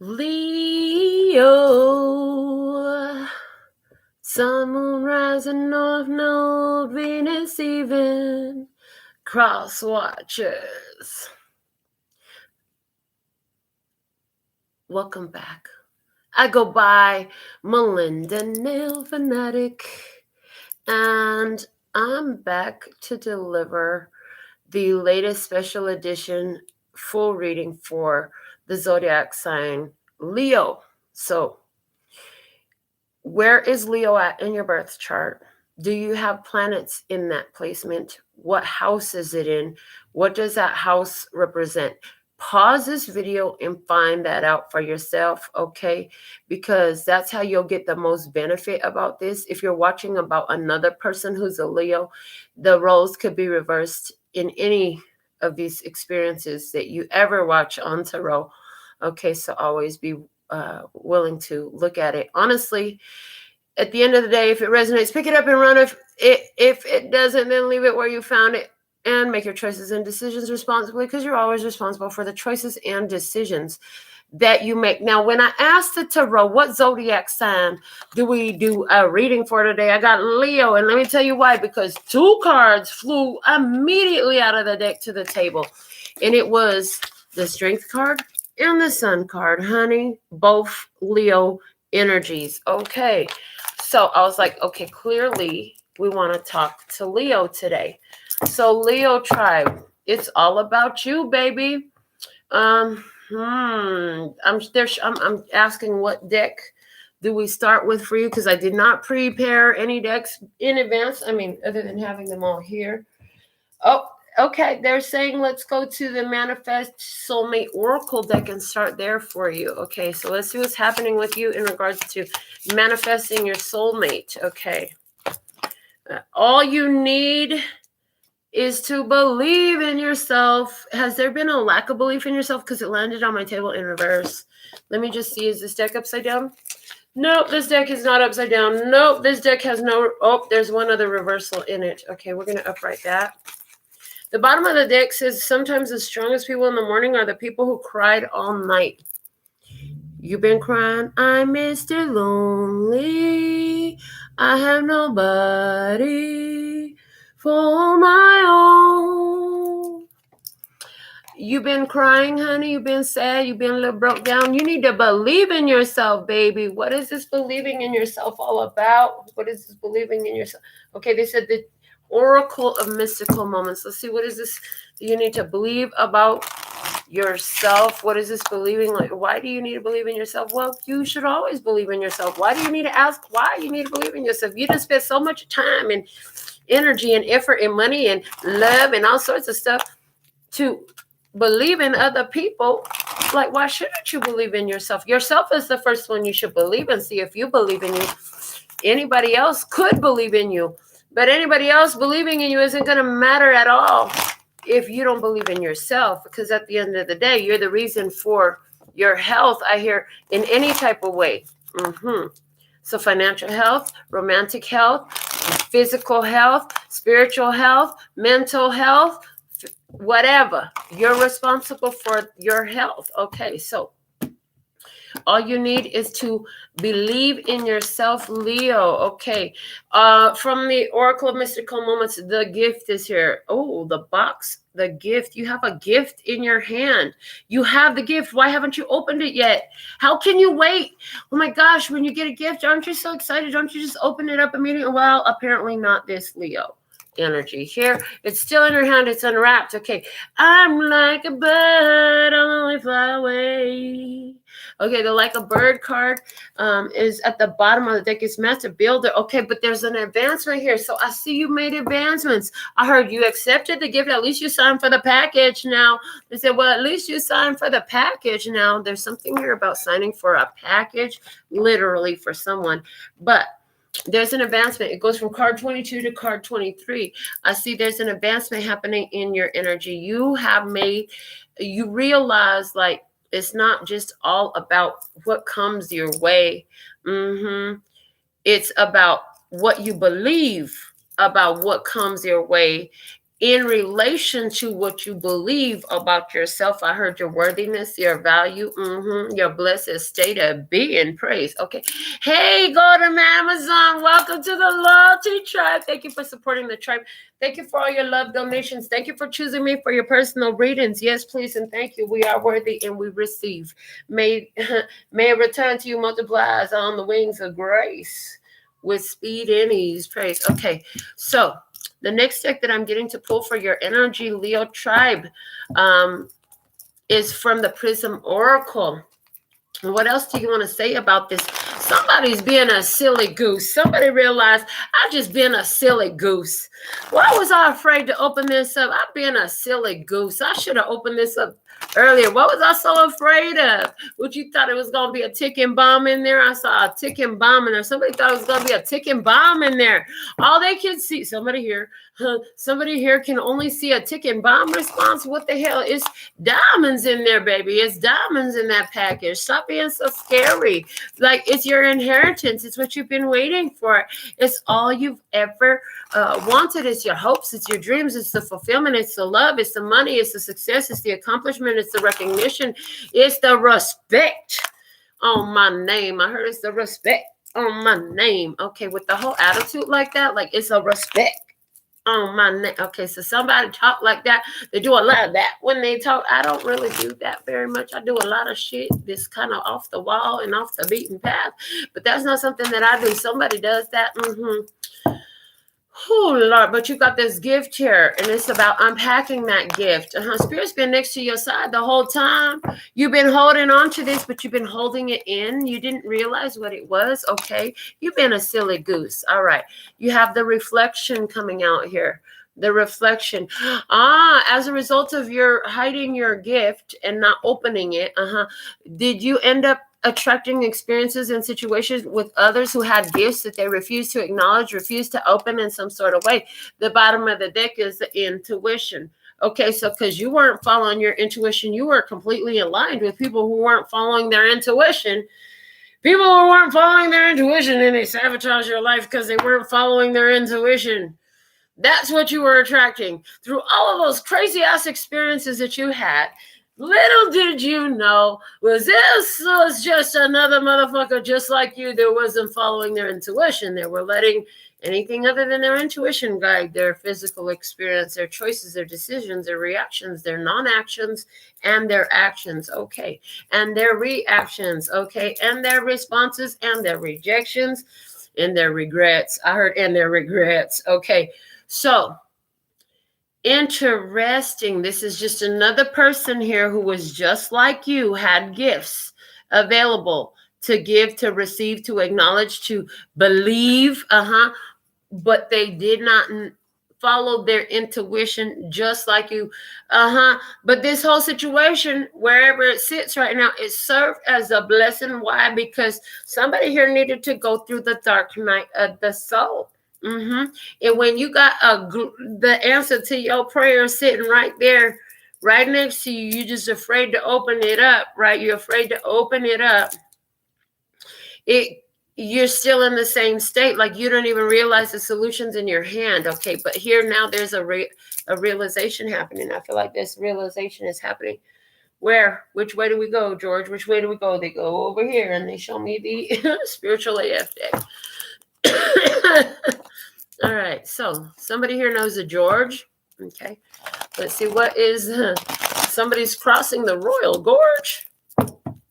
Leo, sun, moon, rising, north node, Venus, even, cross watchers. Welcome back. I go by Melinda NailFanatic, and I'm back to deliver the latest special edition full reading for the zodiac sign Leo. So, where is Leo at in your birth chart? Do you have planets in that placement? What house is it in? What does that house represent? Pause this video and find that out for yourself, okay? Because that's how you'll get the most benefit about this. If you're watching about another person who's a Leo, the roles could be reversed in any of these experiences that you ever watch on tarot. Okay, so always be willing to look at it. Honestly, at the end of the day, if it resonates, pick it up and run. If it doesn't, then leave it where you found it and make your choices and decisions responsibly, because you're always responsible for the choices and decisions that you make. Now, when I asked the tarot, what zodiac sign do we do a reading for today? I got Leo, and let me tell you why. Because two cards flew immediately out of the deck to the table, and it was the Strength card and the Sun card, honey. Both Leo energies. Okay, so I was like, okay, clearly we want to talk to Leo today. So Leo tribe, it's all about you, baby. I'm asking what deck do we start with for you, because I did not prepare any decks in advance. I mean, other than having them all here. Oh, okay. They're saying let's go to the Manifest Soulmate Oracle deck and start there for you. Okay, so let's see what's happening with you in regards to manifesting your soulmate. Okay. All you need is to believe in yourself. Has there been a lack of belief in yourself? Because it landed on my table in reverse. Let me just see. Is this deck upside down? Nope, this deck is not upside down. Nope, this deck has no... Oh, there's one other reversal in it. Okay, we're going to upright that. The bottom of the deck says sometimes the strongest people in the morning are the people who cried all night. You've been crying, I'm Mr. Lonely. I have nobody for my own. You've been crying, honey. You've been sad. You've been a little broke down. You need to believe in yourself, baby. What is this believing in yourself all about? What is this believing in yourself? Okay, they said the Oracle of Mystical Moments. Let's see, what is this you need to believe about yourself? What is this believing? Like, why do you need to believe in yourself? Well, you should always believe in yourself. Why do you need to ask why you need to believe in yourself? You just spend so much time and energy and effort and money and love and all sorts of stuff to believe in other people. Like, why shouldn't you believe in yourself? Yourself is the first one you should believe in. See if you believe in you. Anybody else could believe in you, but anybody else believing in you isn't going to matter at all if you don't believe in yourself, because at the end of the day, you're the reason for your health, I hear, in any type of way. So financial health, romantic health, physical health, spiritual health, mental health, whatever. You're responsible for your health. Okay, so all you need is to believe in yourself, Leo. Okay. From the Oracle of Mystical Moments, the gift is here. Oh, the box, the gift. You have a gift in your hand. You have the gift. Why haven't you opened it yet? How can you wait? Oh my gosh, when you get a gift, aren't you so excited? Don't you just open it up immediately? Well, apparently not this Leo energy here. It's still in her hand. It's unwrapped. Okay. I'm like a bird, I'll only fly away. Okay, the like a bird card is at the bottom of the deck. It's Master Builder. Okay, but there's an advancement here. So I see you made advancements. I heard you accepted the gift. At least you signed for the package now. They said, well, at least you signed for the package now. There's something here about signing for a package, literally for someone. But there's an advancement. It goes from card 22 to card 23. I see there's an advancement happening in your energy. You realize, like, it's not just all about what comes your way. It's about what you believe about what comes your way in relation to what you believe about yourself. I heard your worthiness, your value, your blessed state of being. Praise. Okay. Hey, Golden Amazon. Welcome to the Loyalty Tribe. Thank you for supporting the tribe. Thank you for all your love donations. Thank you for choosing me for your personal readings. Yes, please, and thank you. We are worthy and we receive. May it return to you multiplies on the wings of grace with speed and ease. Praise. Okay. So the next deck that I'm getting to pull for your energy, Leo tribe, is from the Prism Oracle. And what else do you want to say about this? Somebody's being a silly goose. Somebody realized I've just been a silly goose. Why was I afraid to open this up? I've been a silly goose. I should have opened this up earlier. What was I so afraid of? Would you thought it was going to be a ticking bomb in there? I saw a ticking bomb in there. Somebody thought it was going to be a ticking bomb in there. All they can see, somebody here can only see a ticking bomb response. What the hell? It's diamonds in there, baby. It's diamonds in that package. Stop being so scary. Like, it's your inheritance. It's what you've been waiting for. It's all you've ever wanted. It's your hopes. It's your dreams. It's the fulfillment. It's the love. It's the money. It's the success. It's the accomplishment. It's the recognition. It's the respect on my name. I heard it's the respect on my name. Okay, with the whole attitude like that, like it's a respect on my name. Okay, so somebody talk like that. They do a lot of that when they talk. I don't really do that very much. I do a lot of shit that's kind of off the wall and off the beaten path, but that's not something that I do. Somebody does that. Oh, Lord, but you got this gift here, and it's about unpacking that gift. Spirit's been next to your side the whole time. You've been holding on to this, but you've been holding it in. You didn't realize what it was. Okay, you've been a silly goose. All right, you have the reflection coming out here. The reflection. As a result of your hiding your gift and not opening it, did you end up attracting experiences and situations with others who had gifts that they refused to acknowledge, refused to open in some sort of way? The bottom of the deck is the intuition. Okay, so because you weren't following your intuition, you were completely aligned with people who weren't following their intuition. People who weren't following their intuition, and they sabotage your life because they weren't following their intuition. That's what you were attracting through all of those crazy ass experiences that you had. Little did you know, this was just another motherfucker just like you that wasn't following their intuition. They were letting anything other than their intuition guide their physical experience, their choices, their decisions, their reactions, their non-actions, and their actions. Okay. And their reactions. Okay. And their responses and their rejections and their regrets. I heard and their regrets. Okay. So interesting. This is just another person here who was just like you, had gifts available to give, to receive, to acknowledge, to believe, but they did not follow their intuition just like you. But this whole situation, wherever it sits right now, it served as a blessing. Why? Because somebody here needed to go through the dark night of the soul. And when you got the answer to your prayer sitting right there, right next to you, you're just afraid to open it up, right? You're afraid to open it up. You're still in the same state, like you don't even realize the solution's in your hand. Okay, but here now there's a realization happening. I feel like this realization is happening. Where? Which way do we go, George? Which way do we go? They go over here, and they show me the spiritual AF deck. All right, so somebody here knows a George. Okay, let's see what is somebody's crossing the Royal Gorge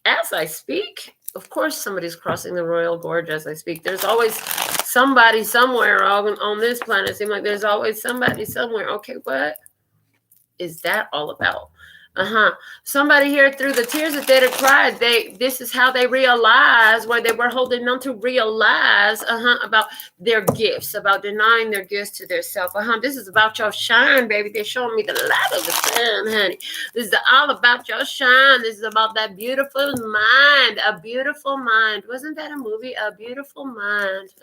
as I speak. Of course, somebody's crossing the Royal Gorge as I speak. There's always somebody somewhere on this planet. It seems like there's always somebody somewhere. Okay, what is that all about? Somebody here, through the tears that they'd have cried, this is how they realize, where they were holding on to realize about their gifts, about denying their gifts to their self. This is about your shine, baby. They're showing me the light of the sun, honey. This is all about your shine. This is about that beautiful mind, a beautiful mind. Wasn't that a movie? A Beautiful Mind.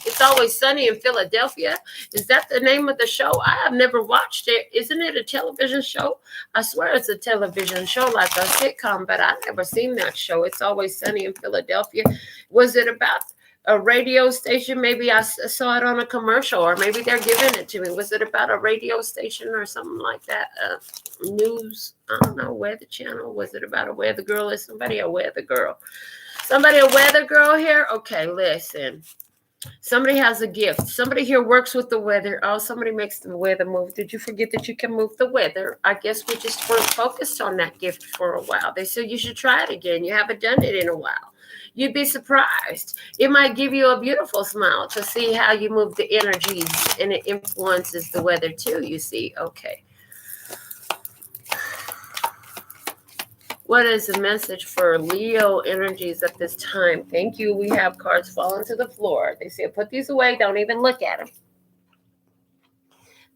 It's Always Sunny in Philadelphia. Is that the name of the show? I have never watched it. Isn't it a television show? I swear it's a television show, like a sitcom, but I've never seen that show. It's Always Sunny in Philadelphia. Was it about a radio station. Maybe I saw it on a commercial, or maybe they're giving it to me. Was it about a radio station or something like that? News, I don't know, weather channel. Was it about a weather girl? Is somebody a weather girl? Somebody a weather girl here? Okay, listen. Somebody has a gift. Somebody here works with the weather. Oh, somebody makes the weather move. Did you forget that you can move the weather? I guess we just weren't focused on that gift for a while. They said you should try it again. You haven't done it in a while. You'd be surprised. It might give you a beautiful smile to see how you move the energies, and it influences the weather too, you see. Okay. What is the message for Leo energies at this time? Thank you. We have cards falling to the floor. They say, put these away. Don't even look at them.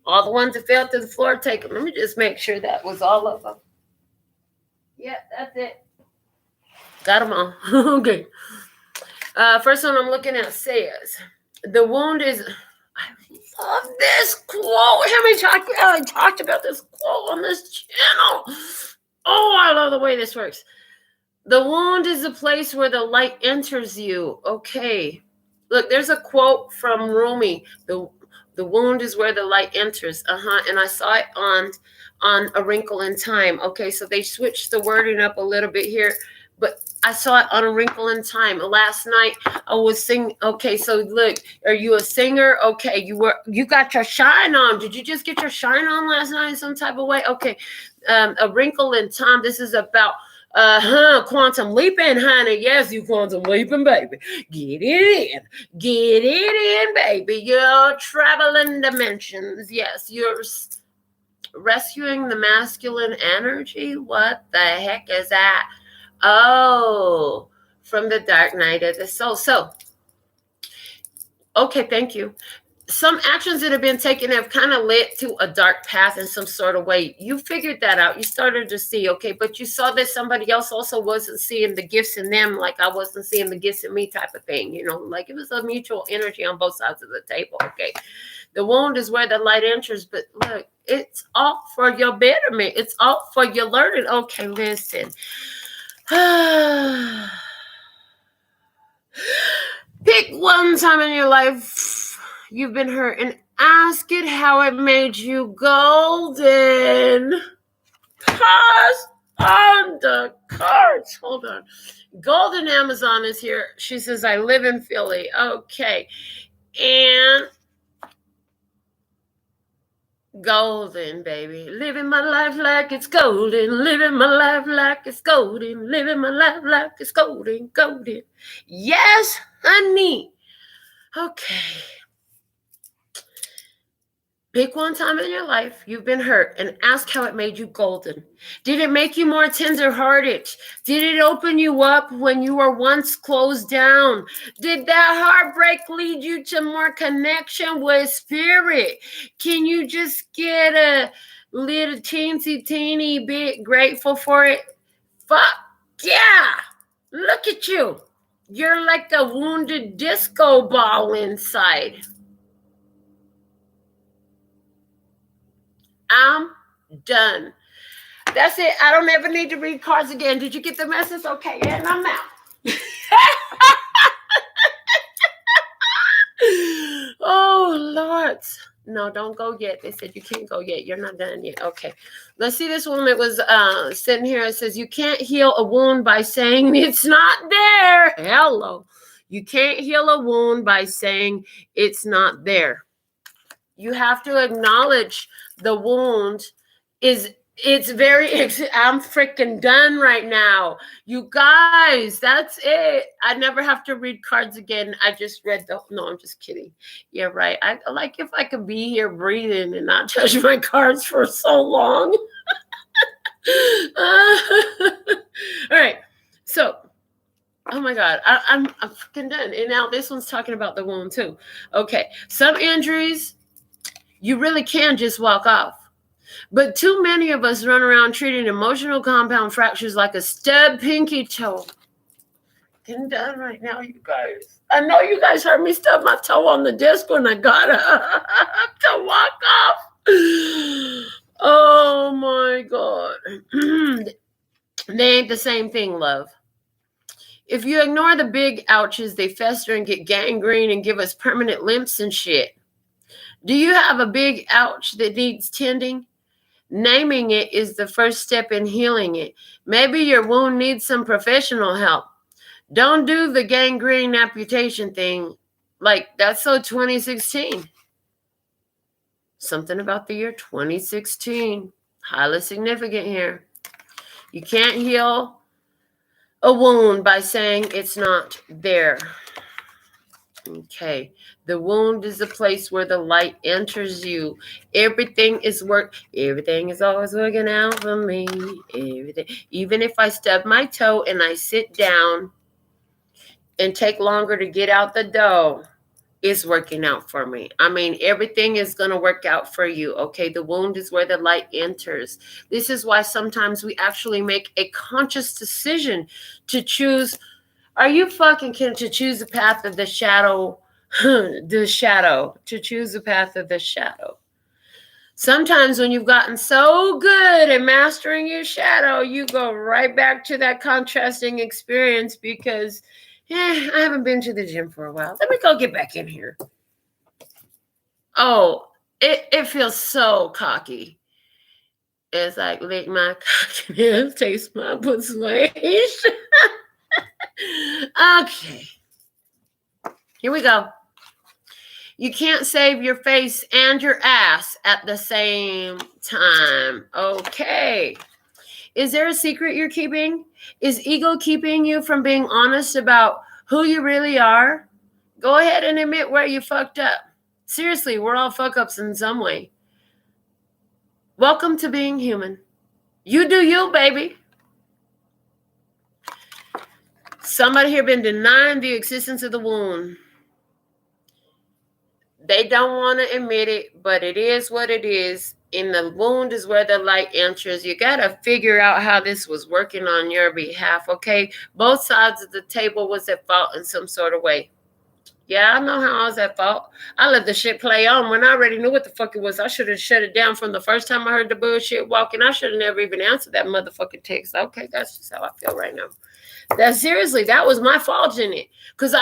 All the ones that fell to the floor, take them. Let me just make sure that was all of them. Yeah, that's it. Got them all. Okay. First one I'm looking at says, the wound is... I love this quote. How many times I talked about this quote on this channel? Oh, I love the way this works. The wound is a place where the light enters you. Okay. Look, there's a quote from Rumi. The wound is where the light enters. And I saw it on A Wrinkle in Time. Okay, so they switched the wording up a little bit here, but I saw it on A Wrinkle in Time. Last night I was singing. Okay, so look, are you a singer? Okay, you got your shine on. Did you just get your shine on last night in some type of way? Okay. A Wrinkle in Time. This is about quantum leaping, honey. Yes, you quantum leaping, baby. Get it in, baby. You're traveling dimensions. Yes, you're rescuing the masculine energy. What the heck is that? Oh, from the dark night of the soul. So, okay, thank you. Some actions that have been taken have kind of led to a dark path in some sort of way. You figured that out. You started to see, okay, but you saw that somebody else also wasn't seeing the gifts in them, like I wasn't seeing the gifts in me type of thing, like it was a mutual energy on both sides of the table, okay? The wound is where the light enters, but look, it's all for your betterment. It's all for your learning. Okay, listen. Pick one time in your life you've been hurt and ask it how it made you golden. Pass on the cards. Hold on. Golden Amazon is here. She says, I live in Philly. Okay. And golden, baby. Living my life like it's golden. Living my life like it's golden. Living my life like it's golden. Golden. Yes, honey. Okay. Pick one time in your life you've been hurt and ask how it made you golden. Did it make you more tender-hearted? Did it open you up when you were once closed down? Did that heartbreak lead you to more connection with spirit? Can you just get a little teeny bit grateful for it? Fuck yeah! Look at you. You're like a wounded disco ball inside. I'm done. That's it. I don't ever need to read cards again. Did you get the message? Okay, and I'm out. Oh, Lord. No, don't go yet. They said you can't go yet. You're not done yet. Okay. Let's see this woman that was sitting here. It says, you can't heal a wound by saying it's not there. Hello. You can't heal a wound by saying it's not there. You have to acknowledge the wound it's very, I'm freaking done right now. You guys, that's it. I never have to read cards again. I just read no, I'm just kidding. Yeah, right. I like if I could be here breathing and not touch my cards for so long. All right. So, oh my God, I'm freaking done. And now this one's talking about the wound too. Okay. Some injuries, you really can just walk off. But too many of us run around treating emotional compound fractures like a stub pinky toe. Getting done right now, you guys. I know you guys heard me stub my toe on the disc when I got to walk off. Oh my God. They ain't the same thing, love. If you ignore the big ouches, they fester and get gangrene and give us permanent limps and shit. Do you have a big ouch that needs tending? Naming it is the first step in healing it. Maybe your wound needs some professional help. Don't do the gangrene amputation thing. Like, that's so 2016. Something about the year 2016. Highly significant here. You can't heal a wound by saying it's not there. Okay. The wound is the place where the light enters you. Everything is always working out for me. Everything. Even if I stub my toe and I sit down and take longer to get out the dough, it's working out for me. I mean, everything is going to work out for you. Okay. The wound is where the light enters. This is why sometimes we actually make a conscious decision to choose. Are you fucking kidding? To choose the path of the shadow, to choose the path of the shadow. Sometimes when you've gotten so good at mastering your shadow, you go right back to that contrasting experience because I haven't been to the gym for a while. Let me go get back in here. Oh, it feels so cocky. It's like, lick my cock, taste my persuasion. Okay. Here we go. You can't save your face and your ass at the same time. Okay. Is there a secret you're keeping? Is ego keeping you from being honest about who you really are? Go ahead and admit where you fucked up. Seriously, we're all fuck-ups in some way. Welcome to being human. You do you, baby. Somebody here been denying the existence of the wound. They don't want to admit it, but it is what it is. And the wound is where the light enters. You got to figure out how this was working on your behalf, okay? Both sides of the table was at fault in some sort of way. Yeah, I know how I was at fault. I let the shit play on when I already knew what the fuck it was. I should have shut it down from the first time I heard the bullshit walking. I should have never even answered that motherfucking text. Okay, that's just how I feel right now. That seriously, that was my fault in it. Because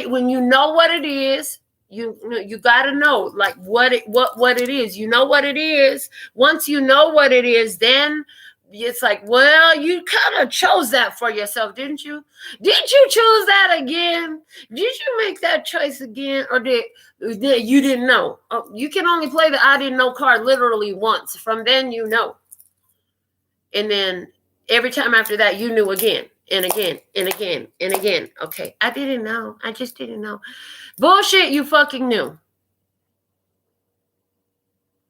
when you know what it is, you gotta know like what it is. You know what it is. Once you know what it is, then it's like, well, you kind of chose that for yourself, didn't you? Did you choose that again? Did you make that choice again? Or did you didn't know? Oh, you can only play the I didn't know card literally once. From then you know. And then every time after that, you knew again and again and again and again. Okay, I didn't know. I just didn't know. Bullshit, you fucking knew.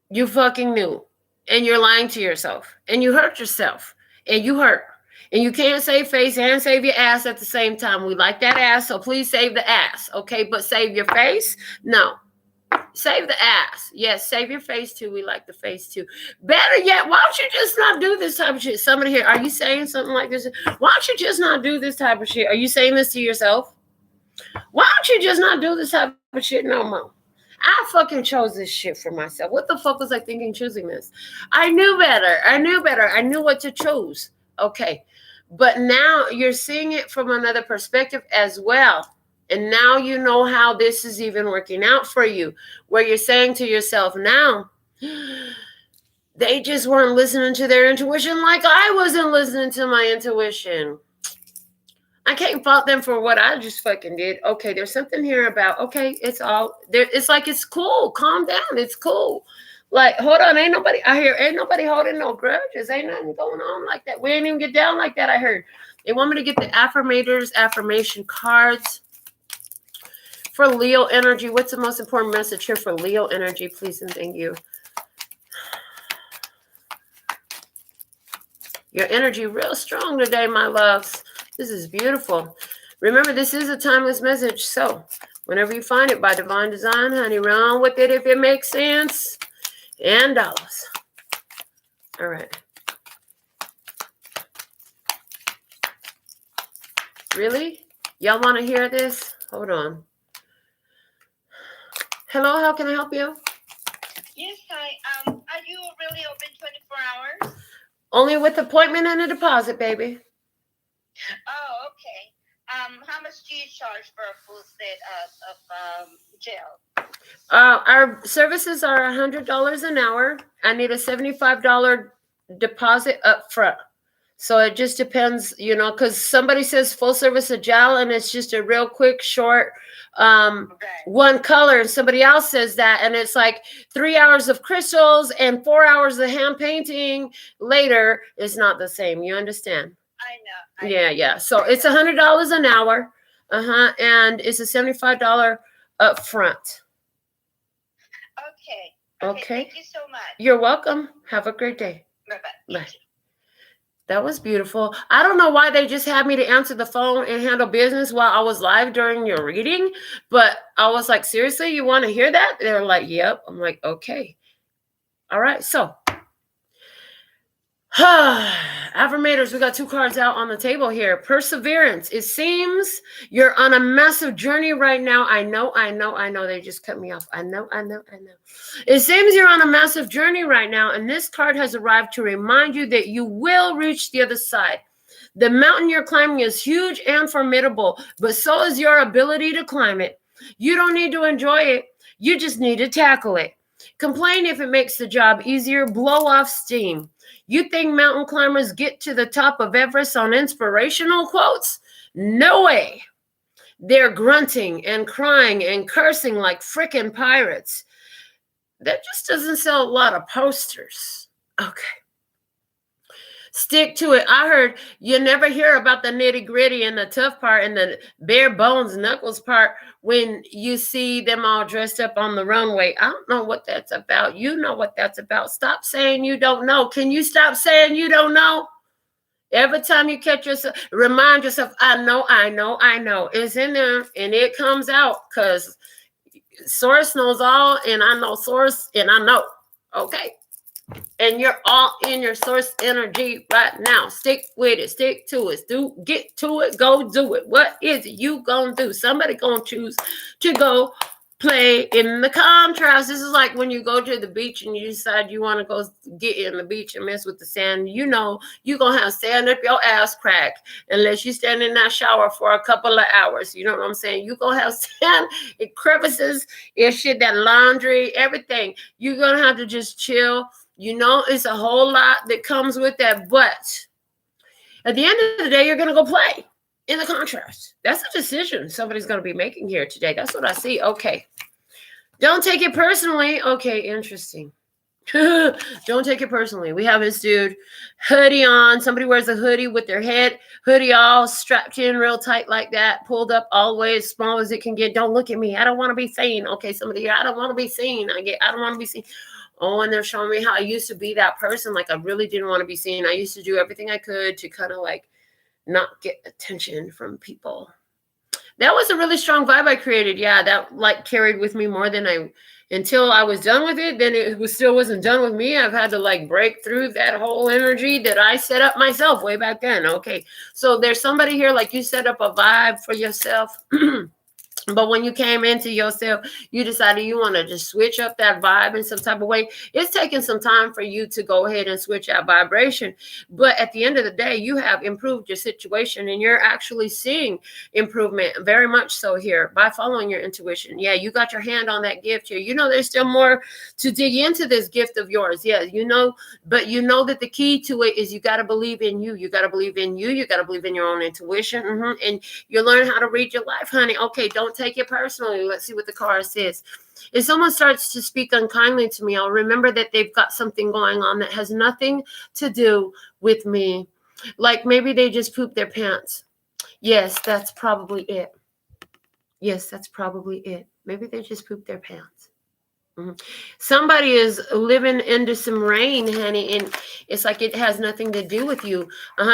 You fucking knew. And you're lying to yourself. And you hurt yourself. And you hurt. And you can't save face and save your ass at the same time. We like that ass, so please save the ass. Okay, but save your face? No. Save the ass. Yes, save your face too. We like the face too. Better yet, why don't you just not do this type of shit? Somebody here, are you saying something like this? Why don't you just not do this type of shit? Are you saying this to yourself? Why don't you just not do this type of shit no more? I fucking chose this shit for myself. What the fuck was I thinking choosing this? I knew better. I knew what to choose. Okay. But now you're seeing it from another perspective as well. And now you know how this is even working out for you. Where you're saying to yourself now, they just weren't listening to their intuition like I wasn't listening to my intuition. I can't fault them for what I just fucking did. Okay, there's something here about, okay, it's all there. It's like, it's cool. Calm down. It's cool. Like, hold on. Ain't nobody holding no grudges. Ain't nothing going on like that. We ain't even get down like that, I heard. They want me to get the affirmation cards for Leo energy. What's the most important message here for Leo energy? Please and thank you. Your energy real strong today, my loves. This is beautiful. Remember, this is a timeless message. So whenever you find it by divine design, honey, run with it if it makes sense. And dollars. All right. Really? Y'all want to hear this? Hold on. Hello, how can I help you? Yes, hi. Are you really open 24 hours? Only with appointment and a deposit, baby. Oh, okay. How much do you charge for a full set of gel? Our services are $100 an hour. I need a $75 deposit up front. So it just depends, you know, because somebody says full service of gel and it's just a real quick, short, one color. And somebody else says that. And it's like 3 hours of crystals and 4 hours of hand painting later. It's not the same. You understand? I know. Yeah. So it's $100 an hour. And it's a $75 up front. Okay. Thank you so much. You're welcome. Have a great day. Bye-bye. Bye. That was beautiful. I don't know why they just had me to answer the phone and handle business while I was live during your reading, but I was like, seriously, you want to hear that? They're like, yep. I'm like, okay. All right. So, affirmators, we got 2 cards out on the table here. Perseverance. It seems you're on a massive journey right now. I know. They just cut me off. I know. It seems you're on a massive journey right now, and this card has arrived to remind you that you will reach the other side. The mountain you're climbing is huge and formidable, but so is your ability to climb it. You don't need to enjoy it. You just need to tackle it. Complain if it makes the job easier. Blow off steam. You think mountain climbers get to the top of Everest on inspirational quotes? No way. They're grunting and crying and cursing like frickin' pirates. That just doesn't sell a lot of posters. Okay. Stick to it. I heard you never hear about the nitty gritty and the tough part and the bare bones knuckles part when you see them all dressed up on the runway. I don't know what that's about. You know what that's about. Stop saying you don't know. Can you stop saying you don't know? Every time you catch yourself, remind yourself, I know. It's in there and it comes out because Source knows all and I know Source and I know. Okay. And you're all in your source energy right now. Stick with it. Stick to it. Get to it. Go do it. What is it you gonna do? Somebody gonna choose to go play in the contrast. This is like when you go to the beach and you decide you want to go get in the beach and mess with the sand. You know you're gonna have sand up your ass crack unless you stand in that shower for a couple of hours. You know what I'm saying? You gonna have sand, it crevices, it shit, that laundry, everything. You're gonna have to just chill. You know, it's a whole lot that comes with that, but at the end of the day, you're going to go play in the contrast. That's a decision somebody's going to be making here today. That's what I see. Okay. Don't take it personally. Okay, interesting. Don't take it personally. We have this dude, hoodie on. Somebody wears a hoodie with their hoodie all strapped in real tight like that, pulled up all the way as small as it can get. Don't look at me. I don't want to be seen. Okay, somebody here, I don't want to be seen. I don't want to be seen. Oh, and they're showing me how I used to be that person. Like I really didn't want to be seen. I used to do everything I could to kind of like not get attention from people. That was a really strong vibe I created. Yeah, that like carried with me more than until I was done with it. Then it still wasn't done with me. I've had to like break through that whole energy that I set up myself way back then. Okay, so there's somebody here like you set up a vibe for yourself. But when you came into yourself, you decided you want to just switch up that vibe in some type of way. It's taking some time for you to go ahead and switch that vibration. But at the end of the day, you have improved your situation and you're actually seeing improvement very much so here by following your intuition. Yeah, you got your hand on that gift here. You know, there's still more to dig into this gift of yours. Yeah, you know, but you know that the key to it is you got to believe in you. You got to believe in you. You got to believe in your own intuition. And you learn how to read your life, honey. Okay, don't take it personally. Let's see what the card says. If someone starts to speak unkindly to me, I'll remember that they've got something going on that has nothing to do with me. Like maybe they just pooped their pants. Yes, that's probably it. Maybe they just pooped their pants. Somebody is living into some rain, honey, and it's like it has nothing to do with you.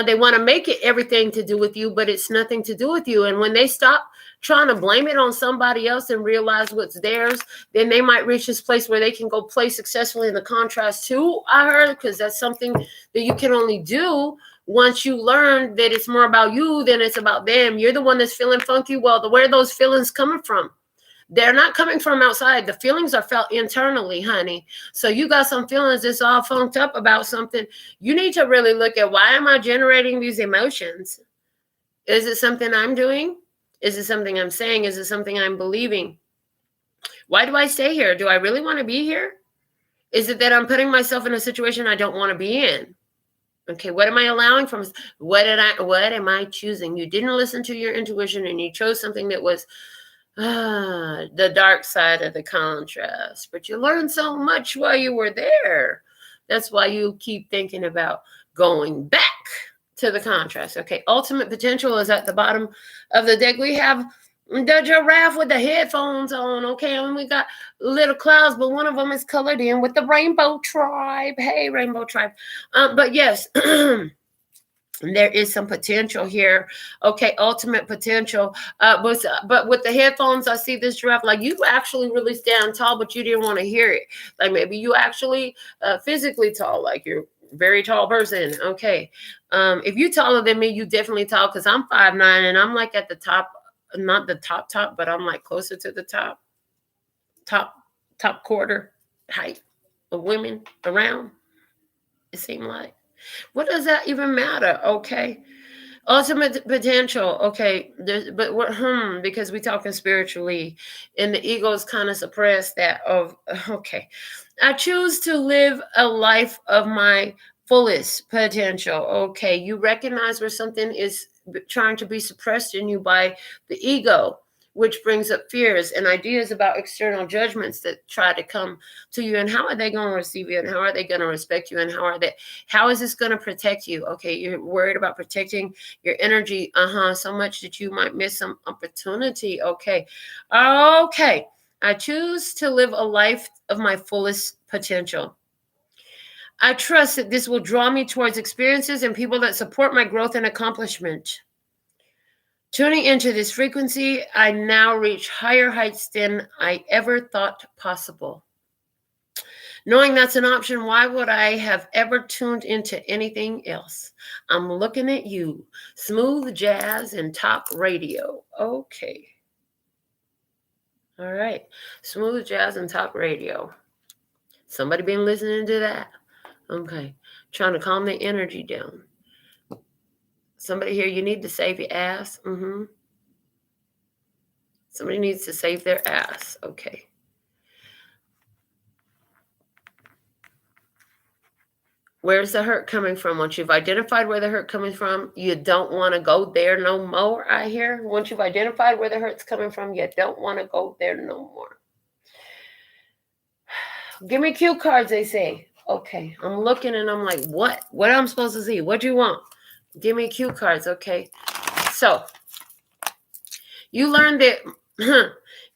They want to make it everything to do with you, but it's nothing to do with you. And when they stop trying to blame it on somebody else and realize what's theirs, then they might reach this place where they can go play successfully in the contrast too, I heard, because that's something that you can only do once you learn that it's more about you than it's about them. You're the one that's feeling funky. Well, where are those feelings coming from? They're not coming from outside. The feelings are felt internally, honey. So you got some feelings that's all funked up about something. You need to really look at, why am I generating these emotions? Is it something I'm doing? Is it something I'm saying? Is it something I'm believing? Why do I stay here? Do I really want to be here? Is it that I'm putting myself in a situation I don't want to be in? Okay, what am I allowing from? What am I choosing? You didn't listen to your intuition and you chose something that was the dark side of the contrast. But you learned so much while you were there. That's why you keep thinking about going back to the contrast. Okay, ultimate potential is at the bottom of the deck. We have the giraffe with the headphones on, okay, and we got little clouds, but one of them is colored in with the rainbow tribe. Hey, rainbow tribe. But yes, there is some potential here. Okay, ultimate potential. But with the headphones, I see this giraffe. Like, you actually really stand tall, but you didn't want to hear it. Like, maybe you actually physically tall, like you're a very tall person. Okay, if you're taller than me, you definitely tall, because I'm 5'9", and I'm like at the top. Not the top, but I'm like closer to the top quarter height of women around. It seemed like. What does that even matter? Okay. Ultimate potential. Okay. But what, because we talking spiritually and the ego is kind of suppressed that of, okay. I choose to live a life of my fullest potential. Okay. You recognize where something is trying to be suppressed in you by the ego, which brings up fears and ideas about external judgments that try to come to you. And how are they going to receive you? And how are they going to respect you? And how is this going to protect you? Okay, you're worried about protecting your energy, so much that you might miss some opportunity. Okay. I choose to live a life of my fullest potential. I trust that this will draw me towards experiences and people that support my growth and accomplishment. Tuning into this frequency, I now reach higher heights than I ever thought possible. Knowing that's an option, why would I have ever tuned into anything else? I'm looking at you. Smooth jazz and talk radio. Okay. All right. Smooth jazz and talk radio. Somebody been listening to that? Okay. Trying to calm the energy down. Somebody here, you need to save your ass. Somebody needs to save their ass. Okay. Where's the hurt coming from? Once you've identified where the hurt coming from, you don't want to go there no more, I hear. Once you've identified where the hurt's coming from, you don't want to go there no more. Give me cue cards, they say. Okay, I'm looking and I'm like, what? What am I supposed to see? What do you want? Give me cue cards, okay? So, you learned that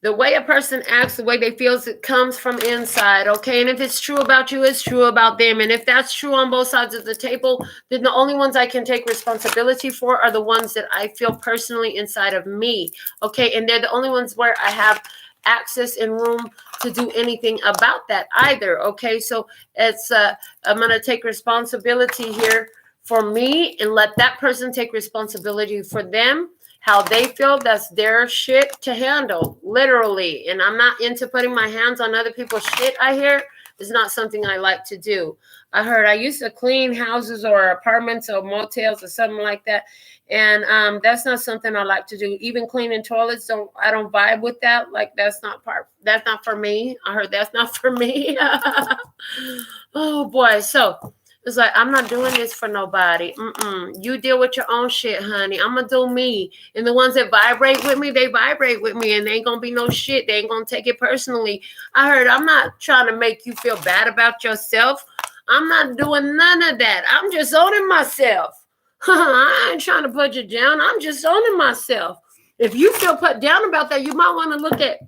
the way a person acts, the way they feel, it comes from inside, okay? And if it's true about you, it's true about them. And if that's true on both sides of the table, then the only ones I can take responsibility for are the ones that I feel personally inside of me, okay? And they're the only ones where I have access and room to do anything about that either, okay? So it's I'm going to take responsibility here for me and let that person take responsibility for them. How they feel, that's their shit to handle, literally. And I'm not into putting my hands on other people's shit, I hear. It's not something I like to do. I used to clean houses or apartments or motels or something like that. And that's not something I like to do. Even cleaning toilets, I don't vibe with that. Like, that's not for me. I heard that's not for me. Oh boy. So it's like, I'm not doing this for nobody. You deal with your own shit, honey. I'm going to do me. And the ones that vibrate with me, they vibrate with me. And they ain't going to be no shit. They ain't going to take it personally. I heard, I'm not trying to make you feel bad about yourself. I'm not doing none of that. I'm just owning myself. I ain't trying to put you down. I'm just owning myself. If you feel put down about that, you might want to look at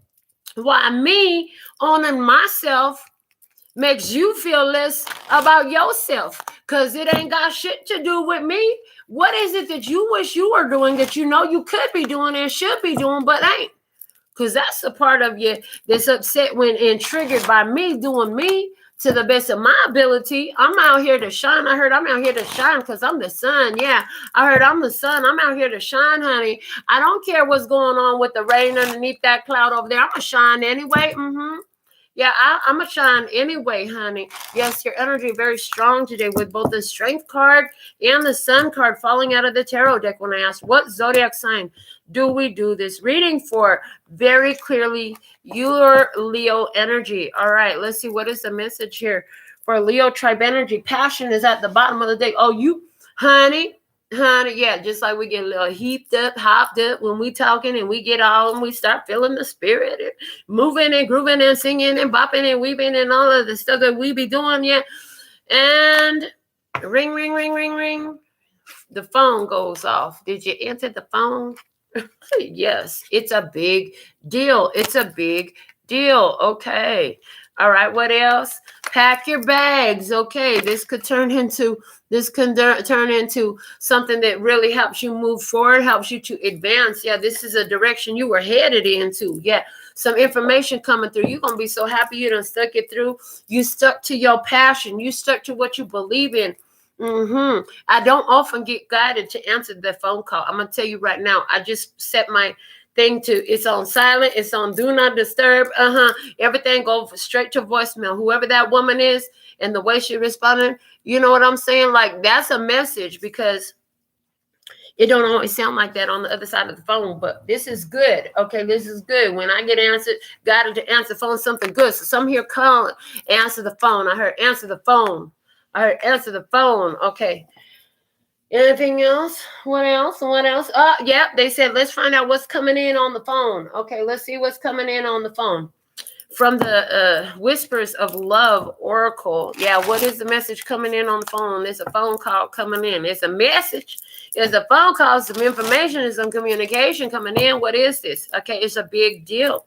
why me owning myself makes you feel less about yourself, because it ain't got shit to do with me. What is it that you wish you were doing that you know you could be doing and should be doing but ain't? Because that's the part of you that's upset when and triggered by me doing me to the best of my ability. I'm out here to shine. I heard I'm out here to shine because I'm the sun. Yeah, I heard I'm the sun. I'm out here to shine, honey. I don't care what's going on with the rain underneath that cloud over there. I'm going to shine anyway. Yeah, I'm a shine anyway, honey. Yes, your energy very strong today with both the Strength card and the Sun card falling out of the tarot deck when I asked, what zodiac sign do we do this reading for? Very clearly, your Leo energy. All right, let's see. What is the message here for Leo tribe energy? Passion is at the bottom of the deck. Oh, you, honey, yeah, just like we get a little heaped up, hopped up when we talking and we get all and we start feeling the spirit. Moving and grooving and singing and bopping and weaving and all of the stuff that we be doing, yeah. And ring, ring, ring, ring, ring. The phone goes off. Did you answer the phone? Yes, it's a big deal. It's a big deal. Okay. All right. What else? Pack your bags. Okay. This could turn into something that really helps you move forward, helps you to advance. Yeah, this is a direction you were headed into. Yeah, some information coming through. You're gonna be so happy you done stuck it through. You stuck to your passion. You stuck to what you believe in. I don't often get guided to answer the phone call. I'm gonna tell you right now. I just set my thing to it's on silent, it's on do not disturb. Everything goes straight to voicemail. Whoever that woman is and the way she responded, you know what I'm saying? Like that's a message because it don't always sound like that on the other side of the phone, but this is good. Okay, this is good. When I get answered, guided to answer phone, something good. So some here calling, answer the phone. I heard answer the phone. I heard answer the phone. Okay. Anything else? What else? What else? Yeah, they said, let's find out what's coming in on the phone. Okay, let's see what's coming in on the phone. From the Whispers of Love Oracle. Yeah, what is the message coming in on the phone? There's a phone call coming in. It's a message. There's a phone call, some information, and some communication coming in. What is this? Okay, it's a big deal.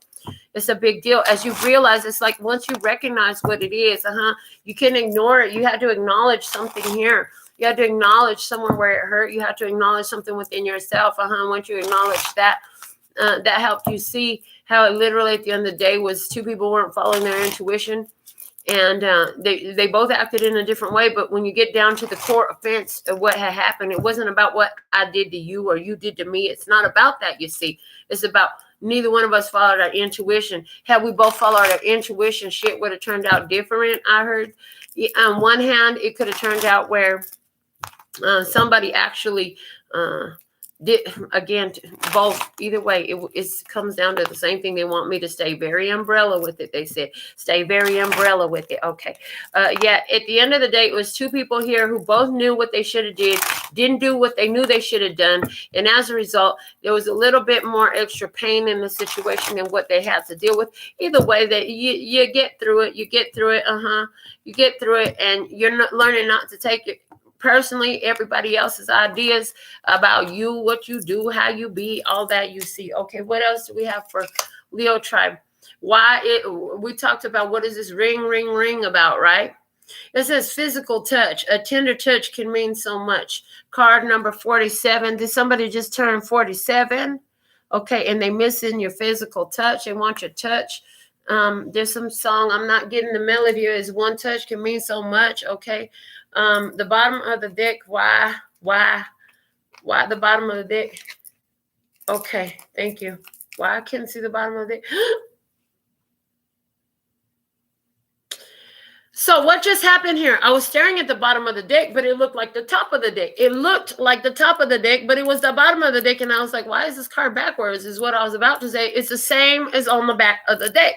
It's a big deal. As you realize, it's like once you recognize what it is, you can ignore it. You have to acknowledge something here. You have to acknowledge somewhere where it hurt. You have to acknowledge something within yourself. Once you acknowledge that, that helped you see how it literally at the end of the day was two people weren't following their intuition. And they both acted in a different way. But when you get down to the core offense of what had happened, it wasn't about what I did to you or you did to me. It's not about that, you see. It's about neither one of us followed our intuition. Had we both followed our intuition, shit would have turned out different, I heard. On one hand, it could have turned out where somebody actually did, again, both, either way, it comes down to the same thing. They want me to stay very umbrella with it. They said, stay very umbrella with it. Okay. Yeah, at the end of the day, it was two people here who both knew what they should have didn't do what they knew they should have done. And as a result, there was a little bit more extra pain in the situation than what they had to deal with. Either way, that you get through it. You get through it. You get through it, and you're not learning not to take it personally, everybody else's ideas about you, what you do, how you be, all that you see. Okay, what else do we have for Leo tribe? We talked about what is this ring about, right? It says physical touch. A tender touch can mean so much. Card number 47. Did somebody just turn 47? Okay, and they missing your physical touch. They want your touch. There's some song, I'm not getting the melody, is one touch can mean so much. Okay. The bottom of the deck, why the bottom of the deck? Okay, thank you. Why I couldn't see the bottom of the deck? So what just happened here? I was staring at the bottom of the deck, but it looked like the top of the deck. It looked like the top of the deck, but it was the bottom of the deck. And I was like, why is this card backwards? Is what I was about to say. It's the same as on the back of the deck.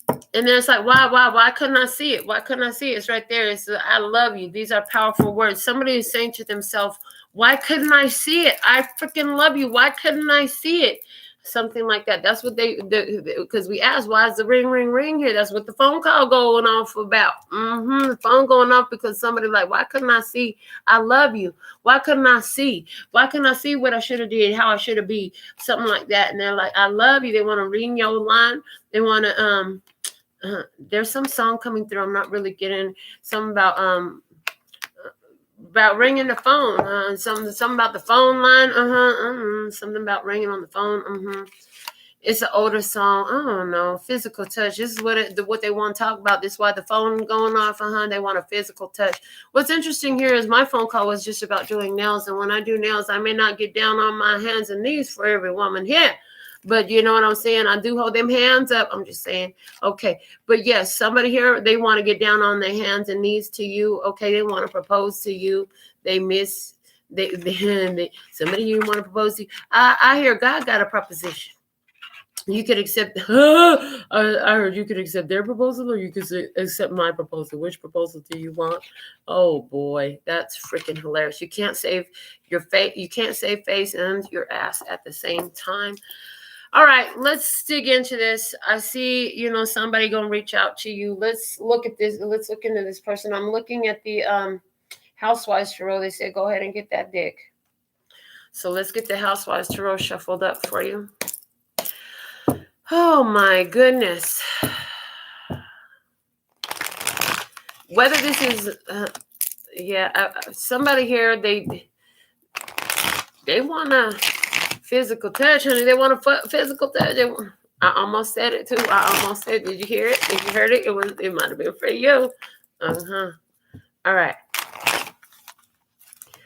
And then it's like, why couldn't I see it? Why couldn't I see it? It's right there. It's I love you. These are powerful words. Somebody is saying to themselves, why couldn't I see it? I freaking love you. Why couldn't I see it? Something like that. That's what because we asked, why is the ring here? That's what the phone call going off about. The phone going off because somebody like, why couldn't I see? I love you. Why couldn't I see? Why couldn't I see what I should have did? How I should have be? Something like that. And they're like, I love you. They want to ring your line. They want to, there's some song coming through. I'm not really getting some about ringing the phone. Something about the phone line. Something about ringing on the phone. It's an older song. I don't know. Physical touch. This is what they want to talk about. This is why the phone going off. They want a physical touch. What's interesting here is my phone call was just about doing nails. And when I do nails, I may not get down on my hands and knees for every woman here. But you know what I'm saying? I do hold them hands up. I'm just saying. Okay. But yes, somebody here, they want to get down on their hands and knees to you. Okay. They want to propose to you. They somebody you want to propose to you. I hear God got a proposition. You could accept. I heard you could accept their proposal, or you could accept my proposal. Which proposal do you want? Oh boy, that's freaking hilarious. You can't save your face. You can't save face and your ass at the same time. All right, let's dig into this. I see, somebody gonna reach out to you. Let's look at this. Let's look into this person. I'm looking at the Housewives Tarot. They said go ahead and get that dick. So let's get the Housewives Tarot shuffled up for you. Oh my goodness. Whether this is, somebody here, they want a physical touch, honey. They want a physical touch. I almost said it too. Did you hear it? If you heard it, it might have been for you. All right.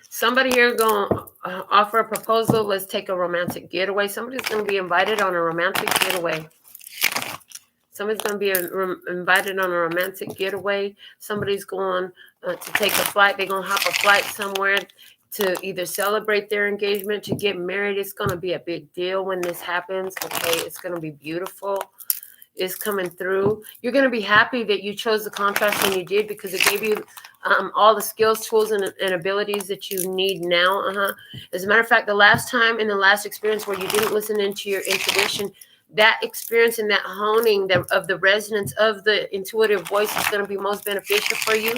Somebody here going to offer a proposal. Let's take a romantic getaway. Somebody's going to be invited on a romantic getaway. Somebody's going to be invited on a romantic getaway. Somebody's going to take a flight. They're going to hop a flight somewhere to either celebrate their engagement, to get married. It's going to be a big deal when this happens. Okay, it's going to be beautiful. It's coming through. You're going to be happy that you chose the contrast when you did, because it gave you all the skills, tools, and abilities that you need now. As a matter of fact, the last time in the last experience where you didn't listen into your intuition, that experience and that honing of the resonance of the intuitive voice is going to be most beneficial for you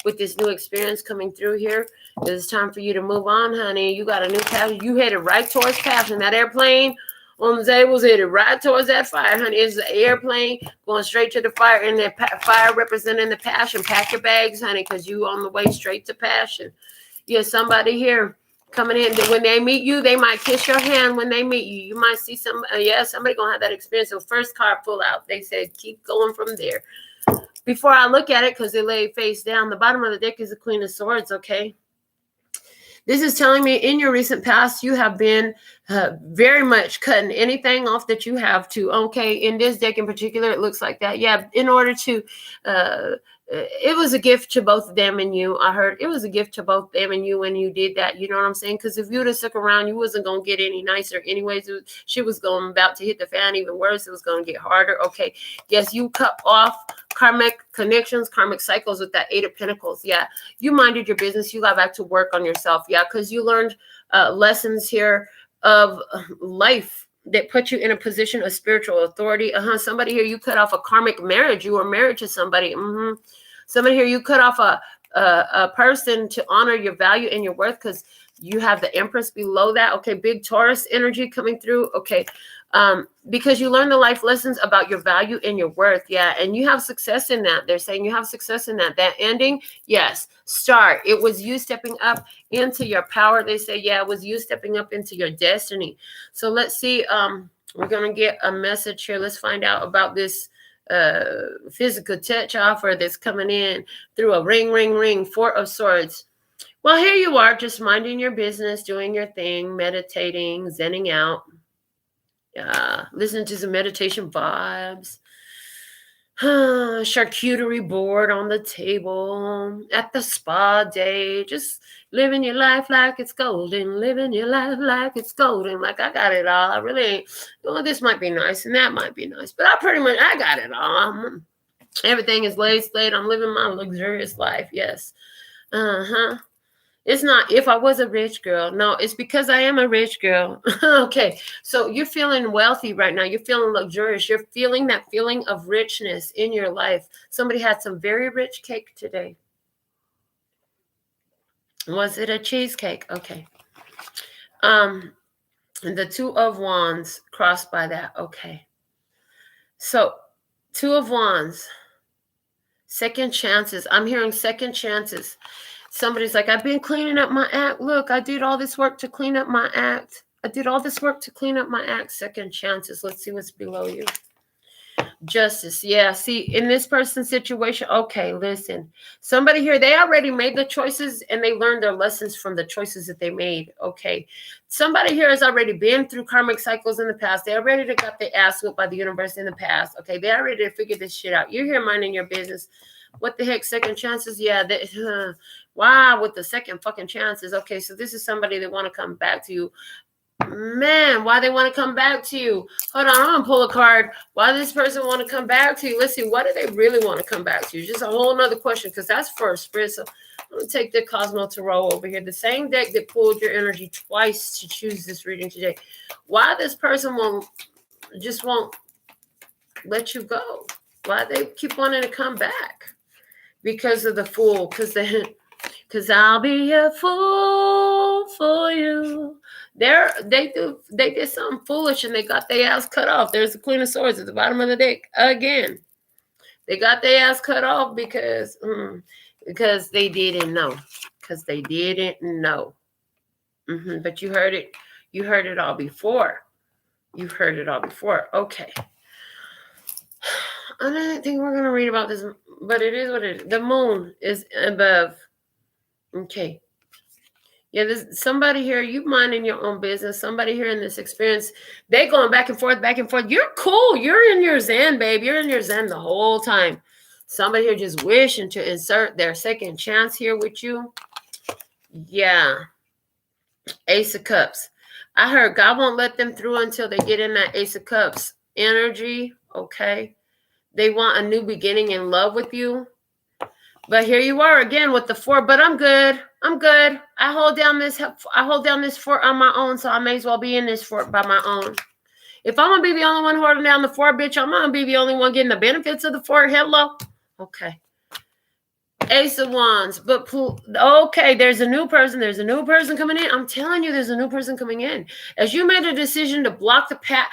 with this new experience coming through here. It's time for you to move on, honey. You got a new passion. You headed right towards passion. That airplane on the table's headed right towards that fire, honey. It's an airplane going straight to the fire, and that fire representing the passion. Pack your bags, honey, because you on the way straight to passion. Yeah, somebody here coming in. When they meet you, they might kiss your hand when they meet you. You might see somebody gonna have that experience. So first card pull out. They said keep going from there. Before I look at it, because they lay face down, the bottom of the deck is the Queen of Swords, okay? This is telling me in your recent past, you have been very much cutting anything off that you have to. Okay, in this deck in particular, it looks like that. Yeah, in order to, it was a gift to both them and you. I heard it was a gift to both them and you when you did that. You know what I'm saying? Because if you would have stuck around, you wasn't going to get any nicer anyways. She was about to hit the fan even worse. It was going to get harder. Okay, yes, you cut off karmic connections, karmic cycles with that Eight of Pentacles. Yeah, you minded your business. You got back to work on yourself. Yeah, because you learned lessons here of life that put you in a position of spiritual authority. Somebody here, you cut off a karmic marriage. You were married to somebody. Somebody here, you cut off a person to honor your value and your worth, because you have the Empress below that. Okay, big Taurus energy coming through. Okay, because you learn the life lessons about your value and your worth. Yeah, and you have success in that. They're saying you have success in that. That ending, yes, start. It was you stepping up into your power. They say, yeah, it was you stepping up into your destiny. So let's see. We're going to get a message here. Let's find out about this physical touch offer that's coming in through a ring, Four of Swords. Well, here you are, just minding your business, doing your thing, meditating, zenning out. Listening to some meditation vibes. Charcuterie board on the table at the spa day. Just living your life like it's golden. Living your life like it's golden. Like I got it all. I really ain't. Well, this might be nice and that might be nice, but I got it all. Everything is laid. I'm living my luxurious life. Yes. It's not if I was a rich girl. No, it's because I am a rich girl. Okay, so you're feeling wealthy right now. You're feeling luxurious. You're feeling that feeling of richness in your life. Somebody had some very rich cake today. Was it a cheesecake? Okay. The Two of Wands crossed by that. Okay. So, Two of Wands. Second chances. I'm hearing second chances. Somebody's like, I've been cleaning up my act. Look, I did all this work to clean up my act. Second chances. Let's see what's below you. Justice. Yeah. See, in this person's situation, okay, listen. Somebody here, they already made the choices and they learned their lessons from the choices that they made. Okay. Somebody here has already been through karmic cycles in the past. They already got their ass whooped by the universe in the past. Okay. They already figured this shit out. You're here minding your business. What the heck? Second chances? Yeah. Wow. With the second fucking chances. Okay. So this is somebody that want to come back to you. Man, why they want to come back to you? Hold on, I'm gonna pull a card. Why this person want to come back to you? Let's see, what do they really want to come back to you? Just a whole nother question, because that's first, Spirit. So I'm gonna take the Cosmo Tarot over here, the same deck that pulled your energy twice to choose this reading today. Why this person won't let you go? Why they keep wanting to come back? Because of the Fool. Because I'll be a fool for you. They did something foolish and they got their ass cut off. There's the Queen of Swords at the bottom of the deck again. They got their ass cut off because they didn't know. Because they didn't know. But you heard it. You heard it all before. You heard it all before. Okay. I don't think we're gonna read about this, but it is what it is. The moon is above. Okay. Yeah, there's somebody here, you minding your own business. Somebody here in this experience, they going back and forth, back and forth. You're cool. You're in your zen, babe. You're in your zen the whole time. Somebody here just wishing to insert their second chance here with you. Yeah. Ace of Cups. I heard God won't let them through until they get in that Ace of Cups energy. Okay. They want a new beginning in love with you. But here you are again with the 4, but I'm good. I'm good. I hold down this fort on my own, so I may as well be in this fort by my own. If I'm going to be the only one holding down the fort, bitch, I'm going to be the only one getting the benefits of the fort. Hello? Okay. Ace of Wands. But, okay, there's a new person. There's a new person coming in. I'm telling you, there's a new person coming in. As you made a decision to block the path.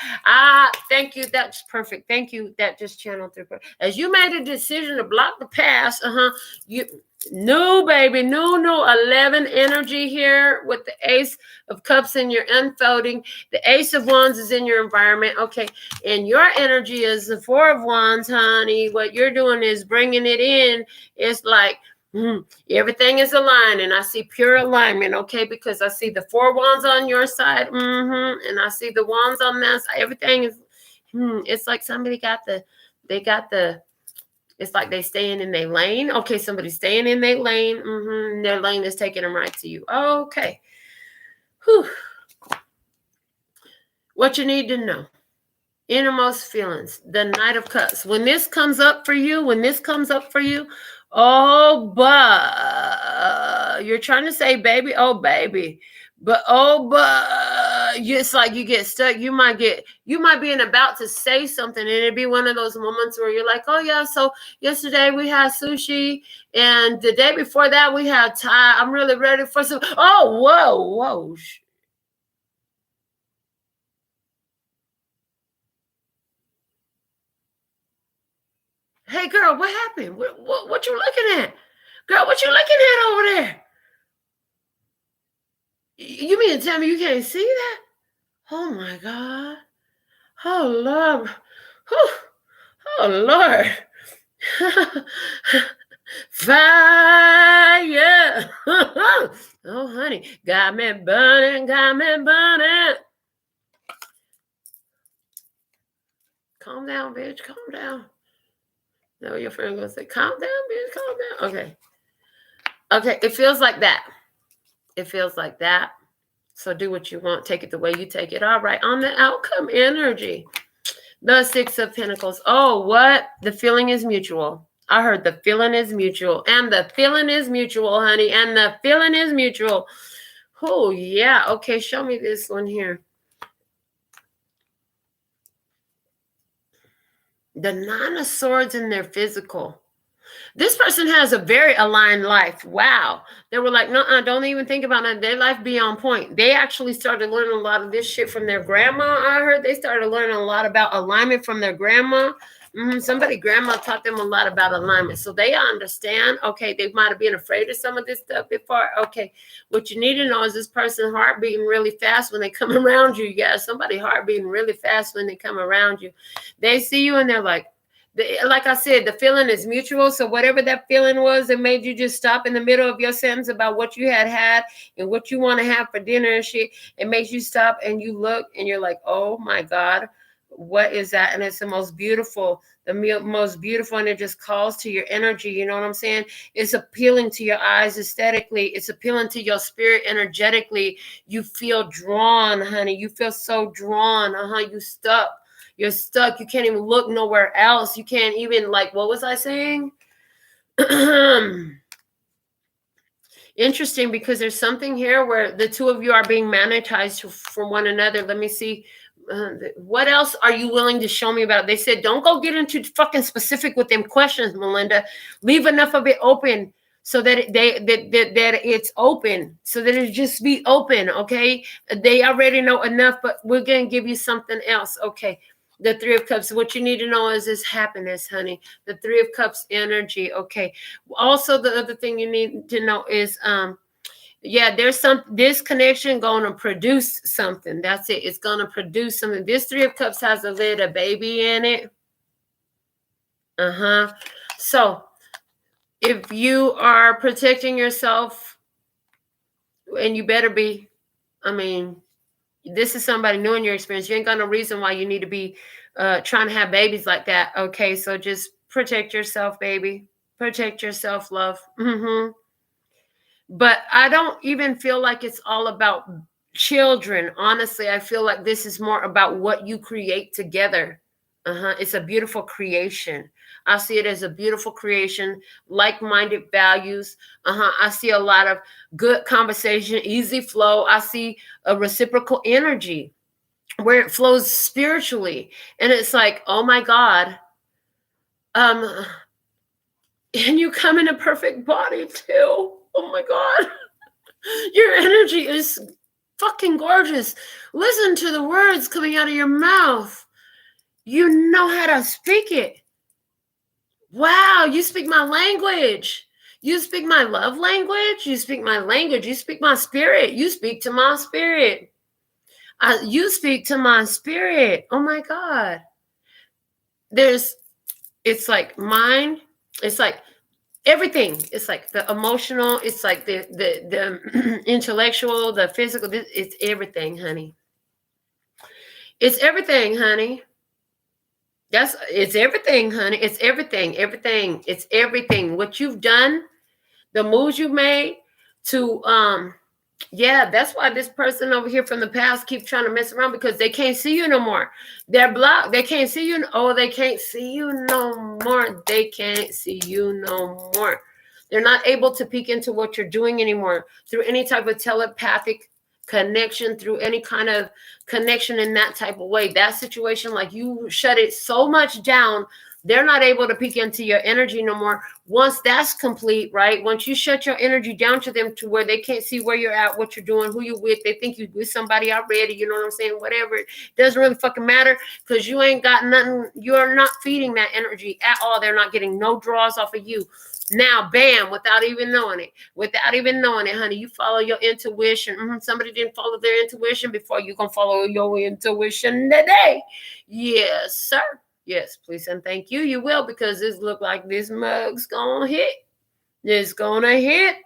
Thank you. That's perfect. Thank you. That just channeled through. As you made a decision to block the past, no, baby, no, 11 energy here with the Ace of Cups in your unfolding. The Ace of Wands is in your environment. Okay. And your energy is the 4 of Wands, honey. What you're doing is bringing it in. It's like, everything is aligned, and I see pure alignment, okay? Because I see the 4 wands on your side, and I see the wands on that side. Everything is, it's like somebody it's like they staying in their lane. Okay, somebody's staying in their lane. Their lane is taking them right to you. Okay. Whew. What you need to know. Innermost feelings. The Knight of Cups. When this comes up for you, oh, but you're trying to say, baby, oh, baby. But, it's like you get stuck. You might be about to say something, and it'd be one of those moments where you're like, oh, yeah, so yesterday we had sushi, and the day before that we had Thai. I'm really ready for some. Oh, whoa. Hey, girl, what happened? What you looking at? Girl, what you looking at over there? You mean to tell me you can't see that? Oh, my God. Oh, Lord. Whew. Oh, Lord. Fire. Oh, honey. Got me burning. Calm down, bitch. Calm down. No, your friend gonna say, calm down, bitch. Calm down. Okay. It feels like that. So do what you want. Take it the way you take it. All right. On the outcome energy. The 6 of Pentacles. Oh, what? The feeling is mutual. I heard the feeling is mutual. And the feeling is mutual, honey. And the feeling is mutual. Oh, yeah. Okay, show me this one here. The 9 of Swords in their physical. This person has a very aligned life. Wow. They were like, no, don't even think about it. Their life be on point. They actually started learning a lot of this shit from their grandma. I heard they started learning a lot about alignment from their grandma. Grandma taught them a lot about alignment. So they understand, okay, they might have been afraid of some of this stuff before. Okay, what you need to know is this person heart beating really fast when they come around you. Yeah, somebody heart beating really fast when they come around you. They see you and they're like, Like I said, the feeling is mutual. So whatever that feeling was that made you just stop in the middle of your sentence about what you had and what you want to have for dinner and shit, it makes you stop and you look and you're like, oh my God, what is that? And it's the most beautiful, most beautiful, and it just calls to your energy. You know what I'm saying? It's appealing to your eyes aesthetically. It's appealing to your spirit energetically. You feel drawn, honey. You feel so drawn. You stuck. You're stuck. You can't even look nowhere else. You can't even, like, what was I saying? Interesting, because there's something here where the two of you are being magnetized for one another. Let me see. What else are you willing to show me about? They said, don't go get into fucking specific with them questions, Melinda. Leave enough of it open so that that it's open, so that it just be open, okay? They already know enough, but we're going to give you something else, okay? The Three of Cups. What you need to know is this happiness, honey. The Three of Cups energy, okay? Also, the other thing you need to know is, yeah, there's this connection going to produce something. That's it. It's going to produce something. This Three of Cups has a little baby in it. So if you are protecting yourself, and you better be, I mean, this is somebody new in your experience. You ain't got no reason why you need to be trying to have babies like that. Okay, so just protect yourself, baby. Protect yourself, love. But I don't even feel like it's all about children. Honestly, I feel like this is more about what you create together. It's a beautiful creation. I see it as a beautiful creation, like-minded values. I see a lot of good conversation, easy flow. I see a reciprocal energy where it flows spiritually. And it's like, oh my God. And you come in a perfect body too. Oh my God. Your energy is fucking gorgeous. Listen to the words coming out of your mouth. You know how to speak it. Wow, you speak my language. You speak my love language. You speak my language. You speak my spirit. You speak to my spirit. You speak to my spirit. Oh my God. It's like mind. It's like everything. It's like the emotional. It's like the intellectual, the physical. It's everything, honey. It's everything, honey. It's everything, honey. It's everything. It's everything. What you've done, the moves you've made to yeah, that's why this person over here from the past keep trying to mess around, because they can't see you no more. They're blocked. They can't see you. Oh, they can't see you no more. They can't see you no more. They're not able to peek into what you're doing anymore through any type of telepathic connection, through any kind of connection in that type of way. That situation, like, you shut it so much down, they're not able to peek into your energy no more. Once that's complete, right? Once you shut your energy down to them to where they can't see where you're at, what you're doing, who you're with, they think you're with somebody already, you know what I'm saying? Whatever. It doesn't really fucking matter, because you ain't got nothing. You're not feeding that energy at all. They're not getting no draws off of you. Now, bam, without even knowing it, honey, you follow your intuition. Somebody didn't follow their intuition before. You gonna follow your intuition today. Yes, sir. Yes, please and thank you. You will, because this look like this mug's gonna hit. It's gonna hit.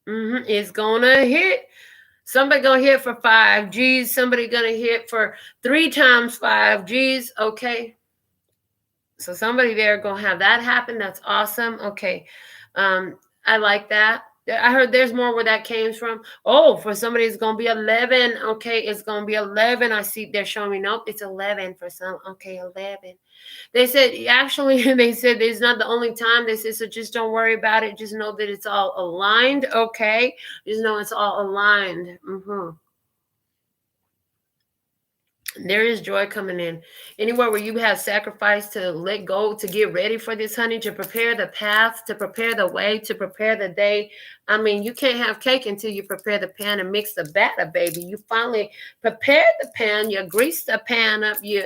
It's gonna hit. Somebody gonna hit for 5 G's. Somebody gonna hit for 3 times 5 G's. Okay. So somebody there gonna have that happen. That's awesome. Okay. I like that. I heard there's more where that came from. Oh, for somebody it's gonna be 11. Okay, it's gonna be 11. I see they're showing me. Nope, it's 11 for some. Okay, 11. They said, actually, they said it's not the only time. They said, so just don't worry about it. Just know that it's all aligned. Okay, just know it's all aligned. There is joy coming in. Anywhere where you have sacrificed to let go, to get ready for this, honey, to prepare the path, to prepare the way, to prepare the day. I mean, you can't have cake until you prepare the pan and mix the batter, baby. You finally prepared the pan, you greased the pan up, you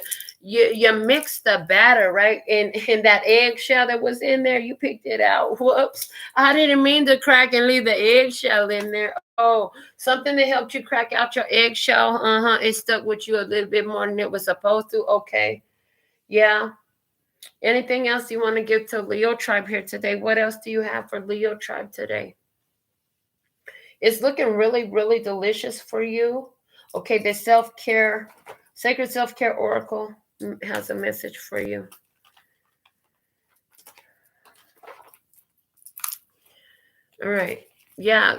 mixed the batter, right? And that eggshell that was in there, you picked it out. Whoops. I didn't mean to crack and leave the eggshell in there. Oh, something that helped you crack out your eggshell. It stuck with you a little bit more than it was supposed to. Okay. Yeah. Anything else you want to give to Leo tribe here today? What else do you have for Leo tribe today? It's looking really, really delicious for you. Okay, the self-care, Sacred Self-Care Oracle has a message for you. All right. Yeah,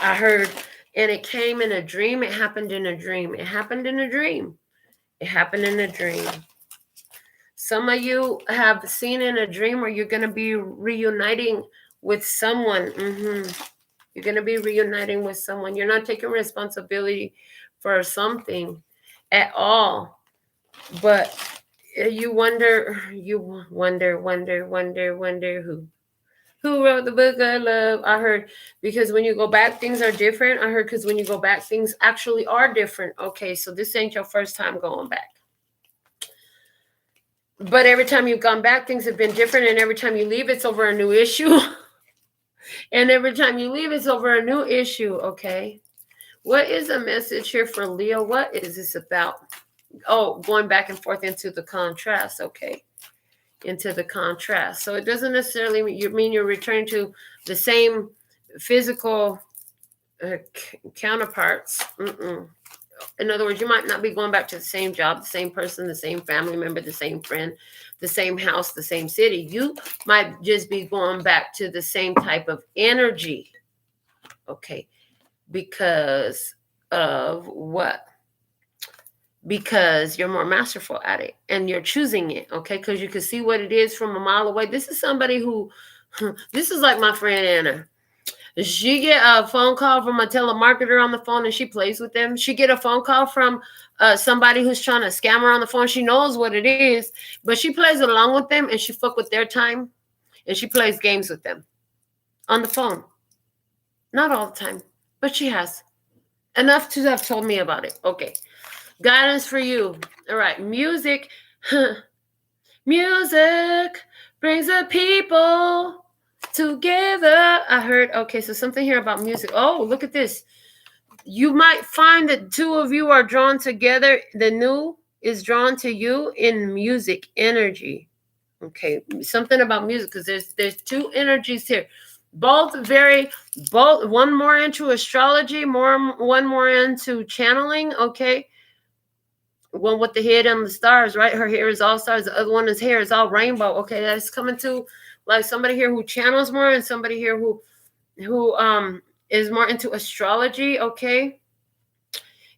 I heard, and it came in a dream. It happened in a dream. It happened in a dream. It happened in a dream. Some of you have seen in a dream where you're going to be reuniting with someone. You're going to be reuniting with someone. You're not taking responsibility for something at all. But you wonder who wrote the book of love. I heard, because when you go back, things are different. I heard, because when you go back, things actually are different. Okay, so this ain't your first time going back. But every time you've gone back, things have been different. And every time you leave, it's over a new issue. And every time you leave, it's over a new issue. Okay. What is a message here for Leo? What is this about? Oh, going back and forth into the contrast. Okay. Into the contrast. So it doesn't necessarily mean you're returning to the same physical counterparts. In other words, you might not be going back to the same job, the same person, the same family member, the same friend, the same house, the same city. You might just be going back to the same type of energy. Okay. Because of what? Because you're more masterful at it and you're choosing it. Okay. Because you can see what it is from a mile away. This is somebody who, this is like my friend Anna. She get a phone call from a telemarketer on the phone and she plays with them. She get a phone call from somebody who's trying to scam her on the phone. She knows what it is, but she plays along with them and she fuck with their time and she plays games with them on the phone. Not all the time, but she has enough to have told me about it. Okay. Guidance for you. All right. Music. Music brings the people together. I heard, okay, so something here about music. Oh, look at this. You might find that two of you are drawn together. The new is drawn to you in music energy. Okay, something about music, because there's two energies here. Both one more into astrology, one more into channeling. Okay. One with the head and the stars, right? Her hair is all stars. The other one, his hair is all rainbow. Okay, that's coming to like somebody here who channels more and somebody here who is more into astrology. Okay,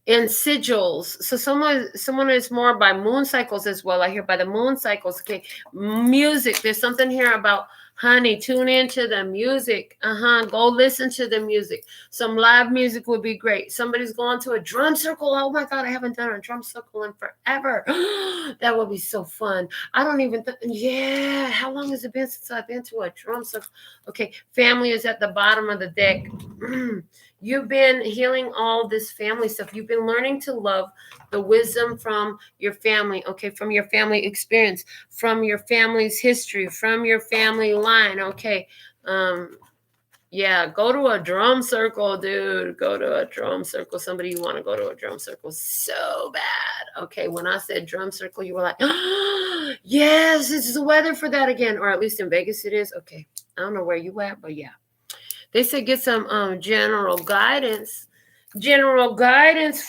and sigils. So someone is more by moon cycles as well. I hear by the moon cycles. Okay, music. There's something here about, honey, tune into the music. Go listen to the music. Some live music would be great. Somebody's going to a drum circle. Oh my God, I haven't done a drum circle in forever. That would be so fun. I don't even yeah. How long has it been since I've been to a drum circle? Okay, family is at the bottom of the deck. You've been healing all this family stuff. You've been learning to love the wisdom from your family, okay, from your family experience, from your family's history, from your family line, okay. Yeah, go to a drum circle, dude. Go to a drum circle. Somebody you want to go to a drum circle so bad. Okay, when I said drum circle, you were like, oh, yes, it's the weather for that again. Or at least in Vegas it is. Okay, I don't know where you at, but yeah. They said get some general guidance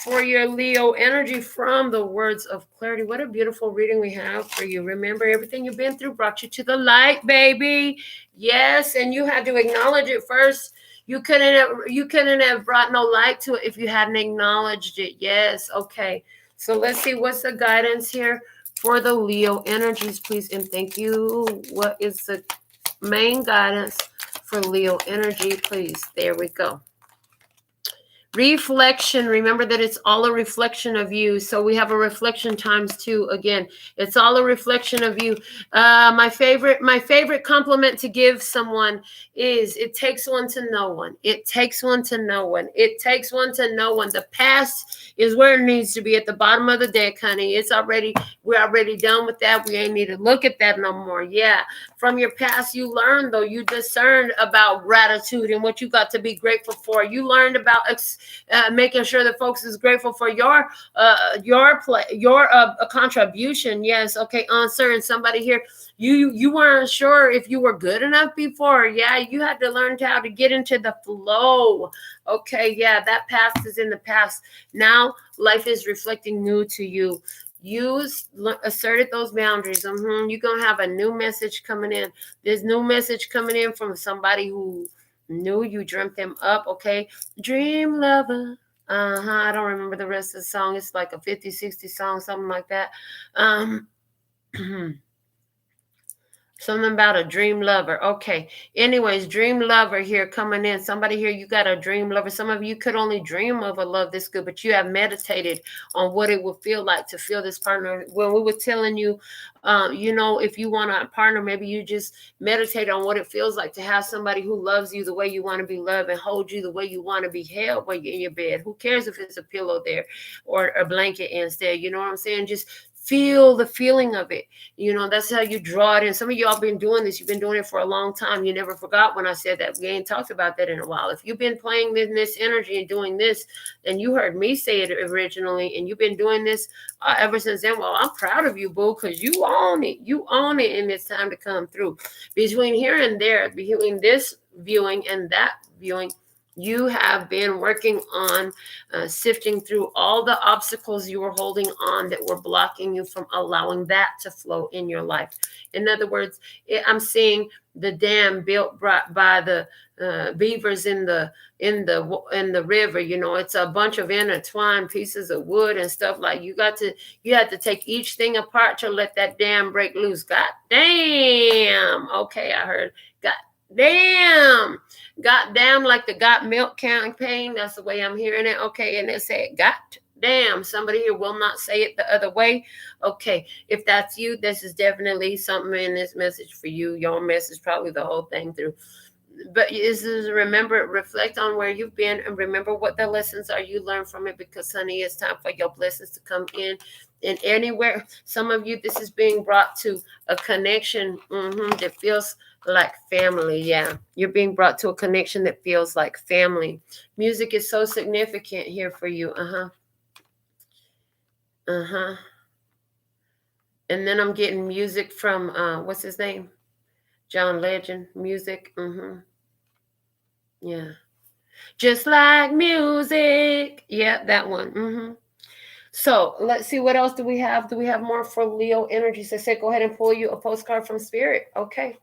for your Leo energy from the words of clarity. What a beautiful reading we have for you. Remember, everything you've been through brought you to the light, baby. Yes, and you had to acknowledge it first. You couldn't have brought no light to it if you hadn't acknowledged it. Yes, okay. So let's see what's the guidance here for the Leo energies, please, and thank you. What is the main guidance for Leo energy, please? There we go. Reflection. Remember that it's all a reflection of you. So we have a reflection times 2 again. It's all a reflection of you. My favorite compliment to give someone is, it takes one to know one. It takes one to know one. It takes one to know one. The past is where it needs to be, at the bottom of the deck, honey. We're already done with that. We ain't need to look at that no more. Yeah. From your past, you learned, though. You discerned about gratitude and what you got to be grateful for. You learned about making sure that folks is grateful for your contribution. Yes, okay, uncertain. Somebody here, you weren't sure if you were good enough before. Yeah, you had to learn how to get into the flow. Okay, yeah, that past is in the past. Now life is reflecting new to you. You asserted those boundaries. You're going to have a new message coming in. There's new message coming in from somebody who knew you, dreamt them up. Okay. Dream lover. I don't remember the rest of the song. It's like a 50, 60 song, something like that. Something about a dream lover. Okay. Anyways, dream lover here coming in. Somebody here, you got a dream lover. Some of you could only dream of a love this good, but you have meditated on what it would feel like to feel this partner. When we were telling you, if you want a partner, maybe you just meditate on what it feels like to have somebody who loves you the way you want to be loved and hold you the way you want to be held when you're in your bed. Who cares if it's a pillow there or a blanket instead? You know what I'm saying? Just feel the feeling of it. That's how you draw it in. Some of y'all been doing this. You've been doing it for a long time. You never forgot when I said that. We ain't talked about that in a while. If you've been playing in this energy and doing this, and you heard me say it originally, and you've been doing this ever since then, well, I'm proud of you, boo, because you own it. You own it, and it's time to come through. Between here and there, between this viewing and that viewing, you have been working on sifting through all the obstacles you were holding on that were blocking you from allowing that to flow in your life. In other words, I'm seeing the dam built by the beavers in the river. It's a bunch of intertwined pieces of wood and stuff. Like you had to take each thing apart to let that dam break loose. God damn. Okay, I heard. God damn, like the Got Milk campaign. That's the way I'm hearing it. Okay, and it said, God damn. Somebody here will not say it the other way. Okay, if that's you, this is definitely something in this message for you. Your message, probably the whole thing through. But this is, remember, reflect on where you've been and remember what the lessons are you learned from it, because, honey, it's time for your blessings to come in. And anywhere, some of you, this is being brought to a connection that feels like family. Yeah, you're being brought to a connection that feels like family. Music is so significant here for you. And then I'm getting music from what's his name? John Legend music. Yeah. Just like music. Yeah, that one. So let's see, what else do we have? Do we have more for Leo energy? So say, go ahead and pull you a postcard from Spirit. Okay,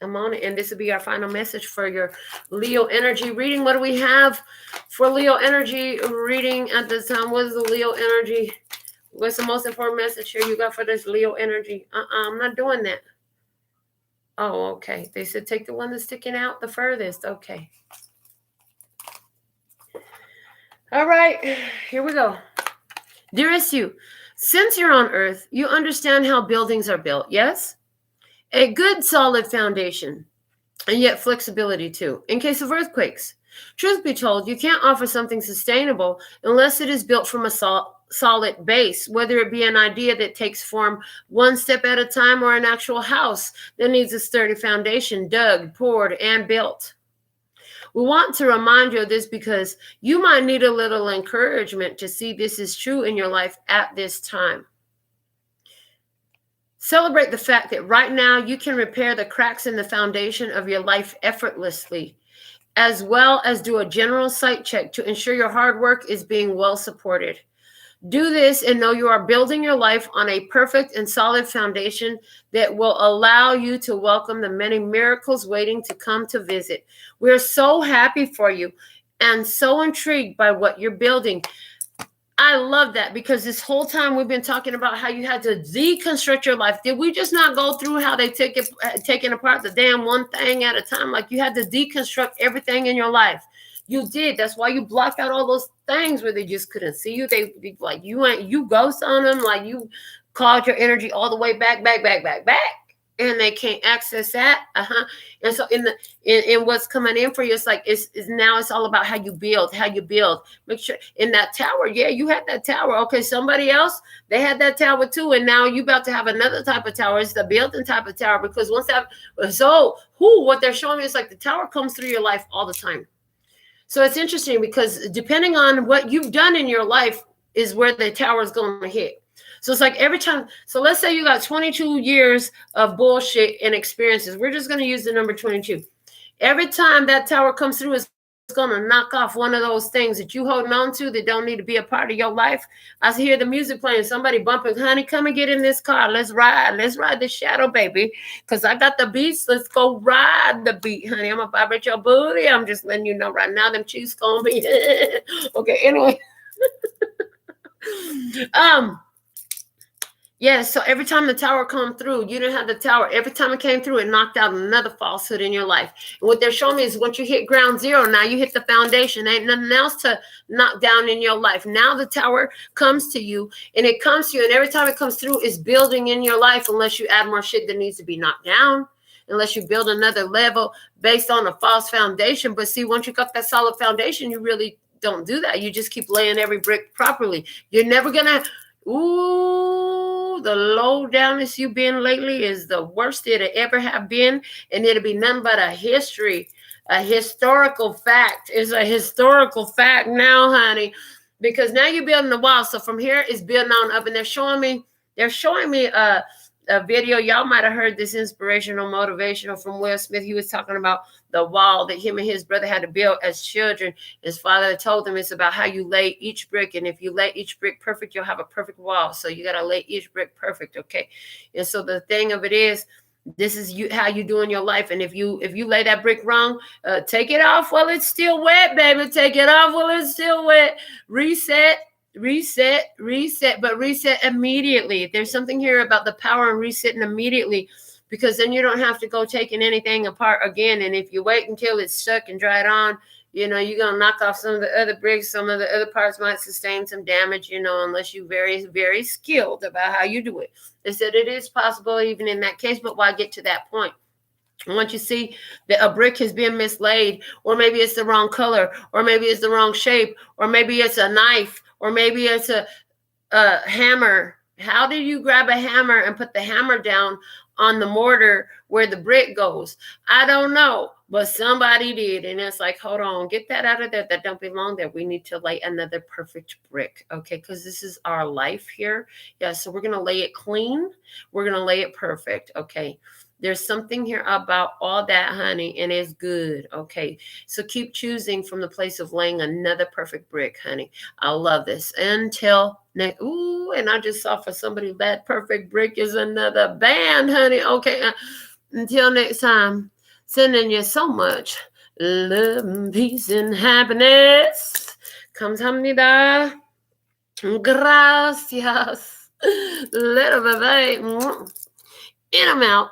I'm on it. And this will be our final message for your Leo energy reading. What do we have for Leo energy reading at this time? What is the Leo energy? What's the most important message here you got for this Leo energy? I'm not doing that. Oh, okay. They said take the one that's sticking out the furthest. Okay. All right. Here we go. Dearest you, since you're on Earth, you understand how buildings are built, yes? A good solid foundation, and yet flexibility too, in case of earthquakes. Truth be told, you can't offer something sustainable unless it is built from a solid base, whether it be an idea that takes form one step at a time or an actual house that needs a sturdy foundation dug, poured, and built. We want to remind you of this because you might need a little encouragement to see this is true in your life at this time. Celebrate the fact that right now you can repair the cracks in the foundation of your life effortlessly, as well as do a general site check to ensure your hard work is being well supported. Do this and know you are building your life on a perfect and solid foundation that will allow you to welcome the many miracles waiting to come to visit. We're so happy for you and so intrigued by what you're building. I love that, because this whole time we've been talking about how you had to deconstruct your life. Did we just not go through how they taking apart the damn one thing at a time? Like you had to deconstruct everything in your life. You did. That's why you blocked out all those things where they just couldn't see you. They like you ghost on them, like you called your energy all the way back, and they can't access that. And so in what's coming in for you, it's like it's now it's all about how you build. Make sure in that tower. Yeah, you had that tower. Okay, somebody else, they had that tower too, and now you about to have another type of tower. It's the building type of tower, because once that what they're showing me is like the tower comes through your life all the time. So it's interesting because depending on what you've done in your life is where the tower is going to hit. So it's like every time. So let's say you got 22 years of bullshit and experiences. We're just going to use the number 22. Every time that tower comes through, it's going to knock off one of those things that you holding on to that don't need to be a part of your life. I hear the music playing, somebody bumping, honey, come and get in this car. Let's ride the shadow, baby. Because I got the beats. Let's go ride the beat, honey. I'm going to vibrate your booty. I'm just letting you know right now, them cheeks going to be. Okay, anyway. Yeah, so every time the tower come through, you didn't have the tower. Every time it came through, it knocked out another falsehood in your life. And what they're showing me is once you hit ground zero, now you hit the foundation. Ain't nothing else to knock down in your life. Now the tower comes to you, and it comes to you, and every time it comes through, it's building in your life unless you add more shit that needs to be knocked down, unless you build another level based on a false foundation. But see, once you got that solid foundation, you really don't do that. You just keep laying every brick properly. You're never going to... Ooh, the low downest you've been lately is the worst it'll ever have been, and it'll be nothing but a historical fact. It's a historical fact now, honey, because now you're building the wall. So from here, it's building on up, and they're showing me a video. Y'all might have heard this inspirational, motivational from Will Smith. He was talking about the wall that him and his brother had to build as children. His father told them it's about how you lay each brick. And if you lay each brick perfect, you'll have a perfect wall. So you got to lay each brick perfect. Okay. And so the thing of it is, this is how you do in your life. And if you lay that brick wrong, take it off while it's still wet, baby. Take it off while it's still wet. Reset, but reset immediately. There's something here about the power of resetting immediately, because then you don't have to go taking anything apart again. And if you wait until it's stuck and dried on, you're going to knock off some of the other bricks. Some of the other parts might sustain some damage, unless you're very, very skilled about how you do it. They said it is possible even in that case, but why get to that point? Once you see that a brick has been mislaid, or maybe it's the wrong color, or maybe it's the wrong shape, or maybe it's a knife, or maybe it's a hammer. How do you grab a hammer and put the hammer down on the mortar where the brick goes? I don't know, but somebody did. And it's like, hold on, get that out of there. That don't belong there. We need to lay another perfect brick. Okay. Cause this is our life here. Yeah. So we're going to lay it clean. We're going to lay it perfect. Okay. There's something here about all that, honey, and it's good. Okay. So keep choosing from the place of laying another perfect brick, honey. I love this. Until next. Ooh, and I just saw for somebody that perfect brick is another band, honey. Okay. Until next time, sending you so much love, peace, and happiness. Kamsahamnida. Gracias. Little bye. In I'm out.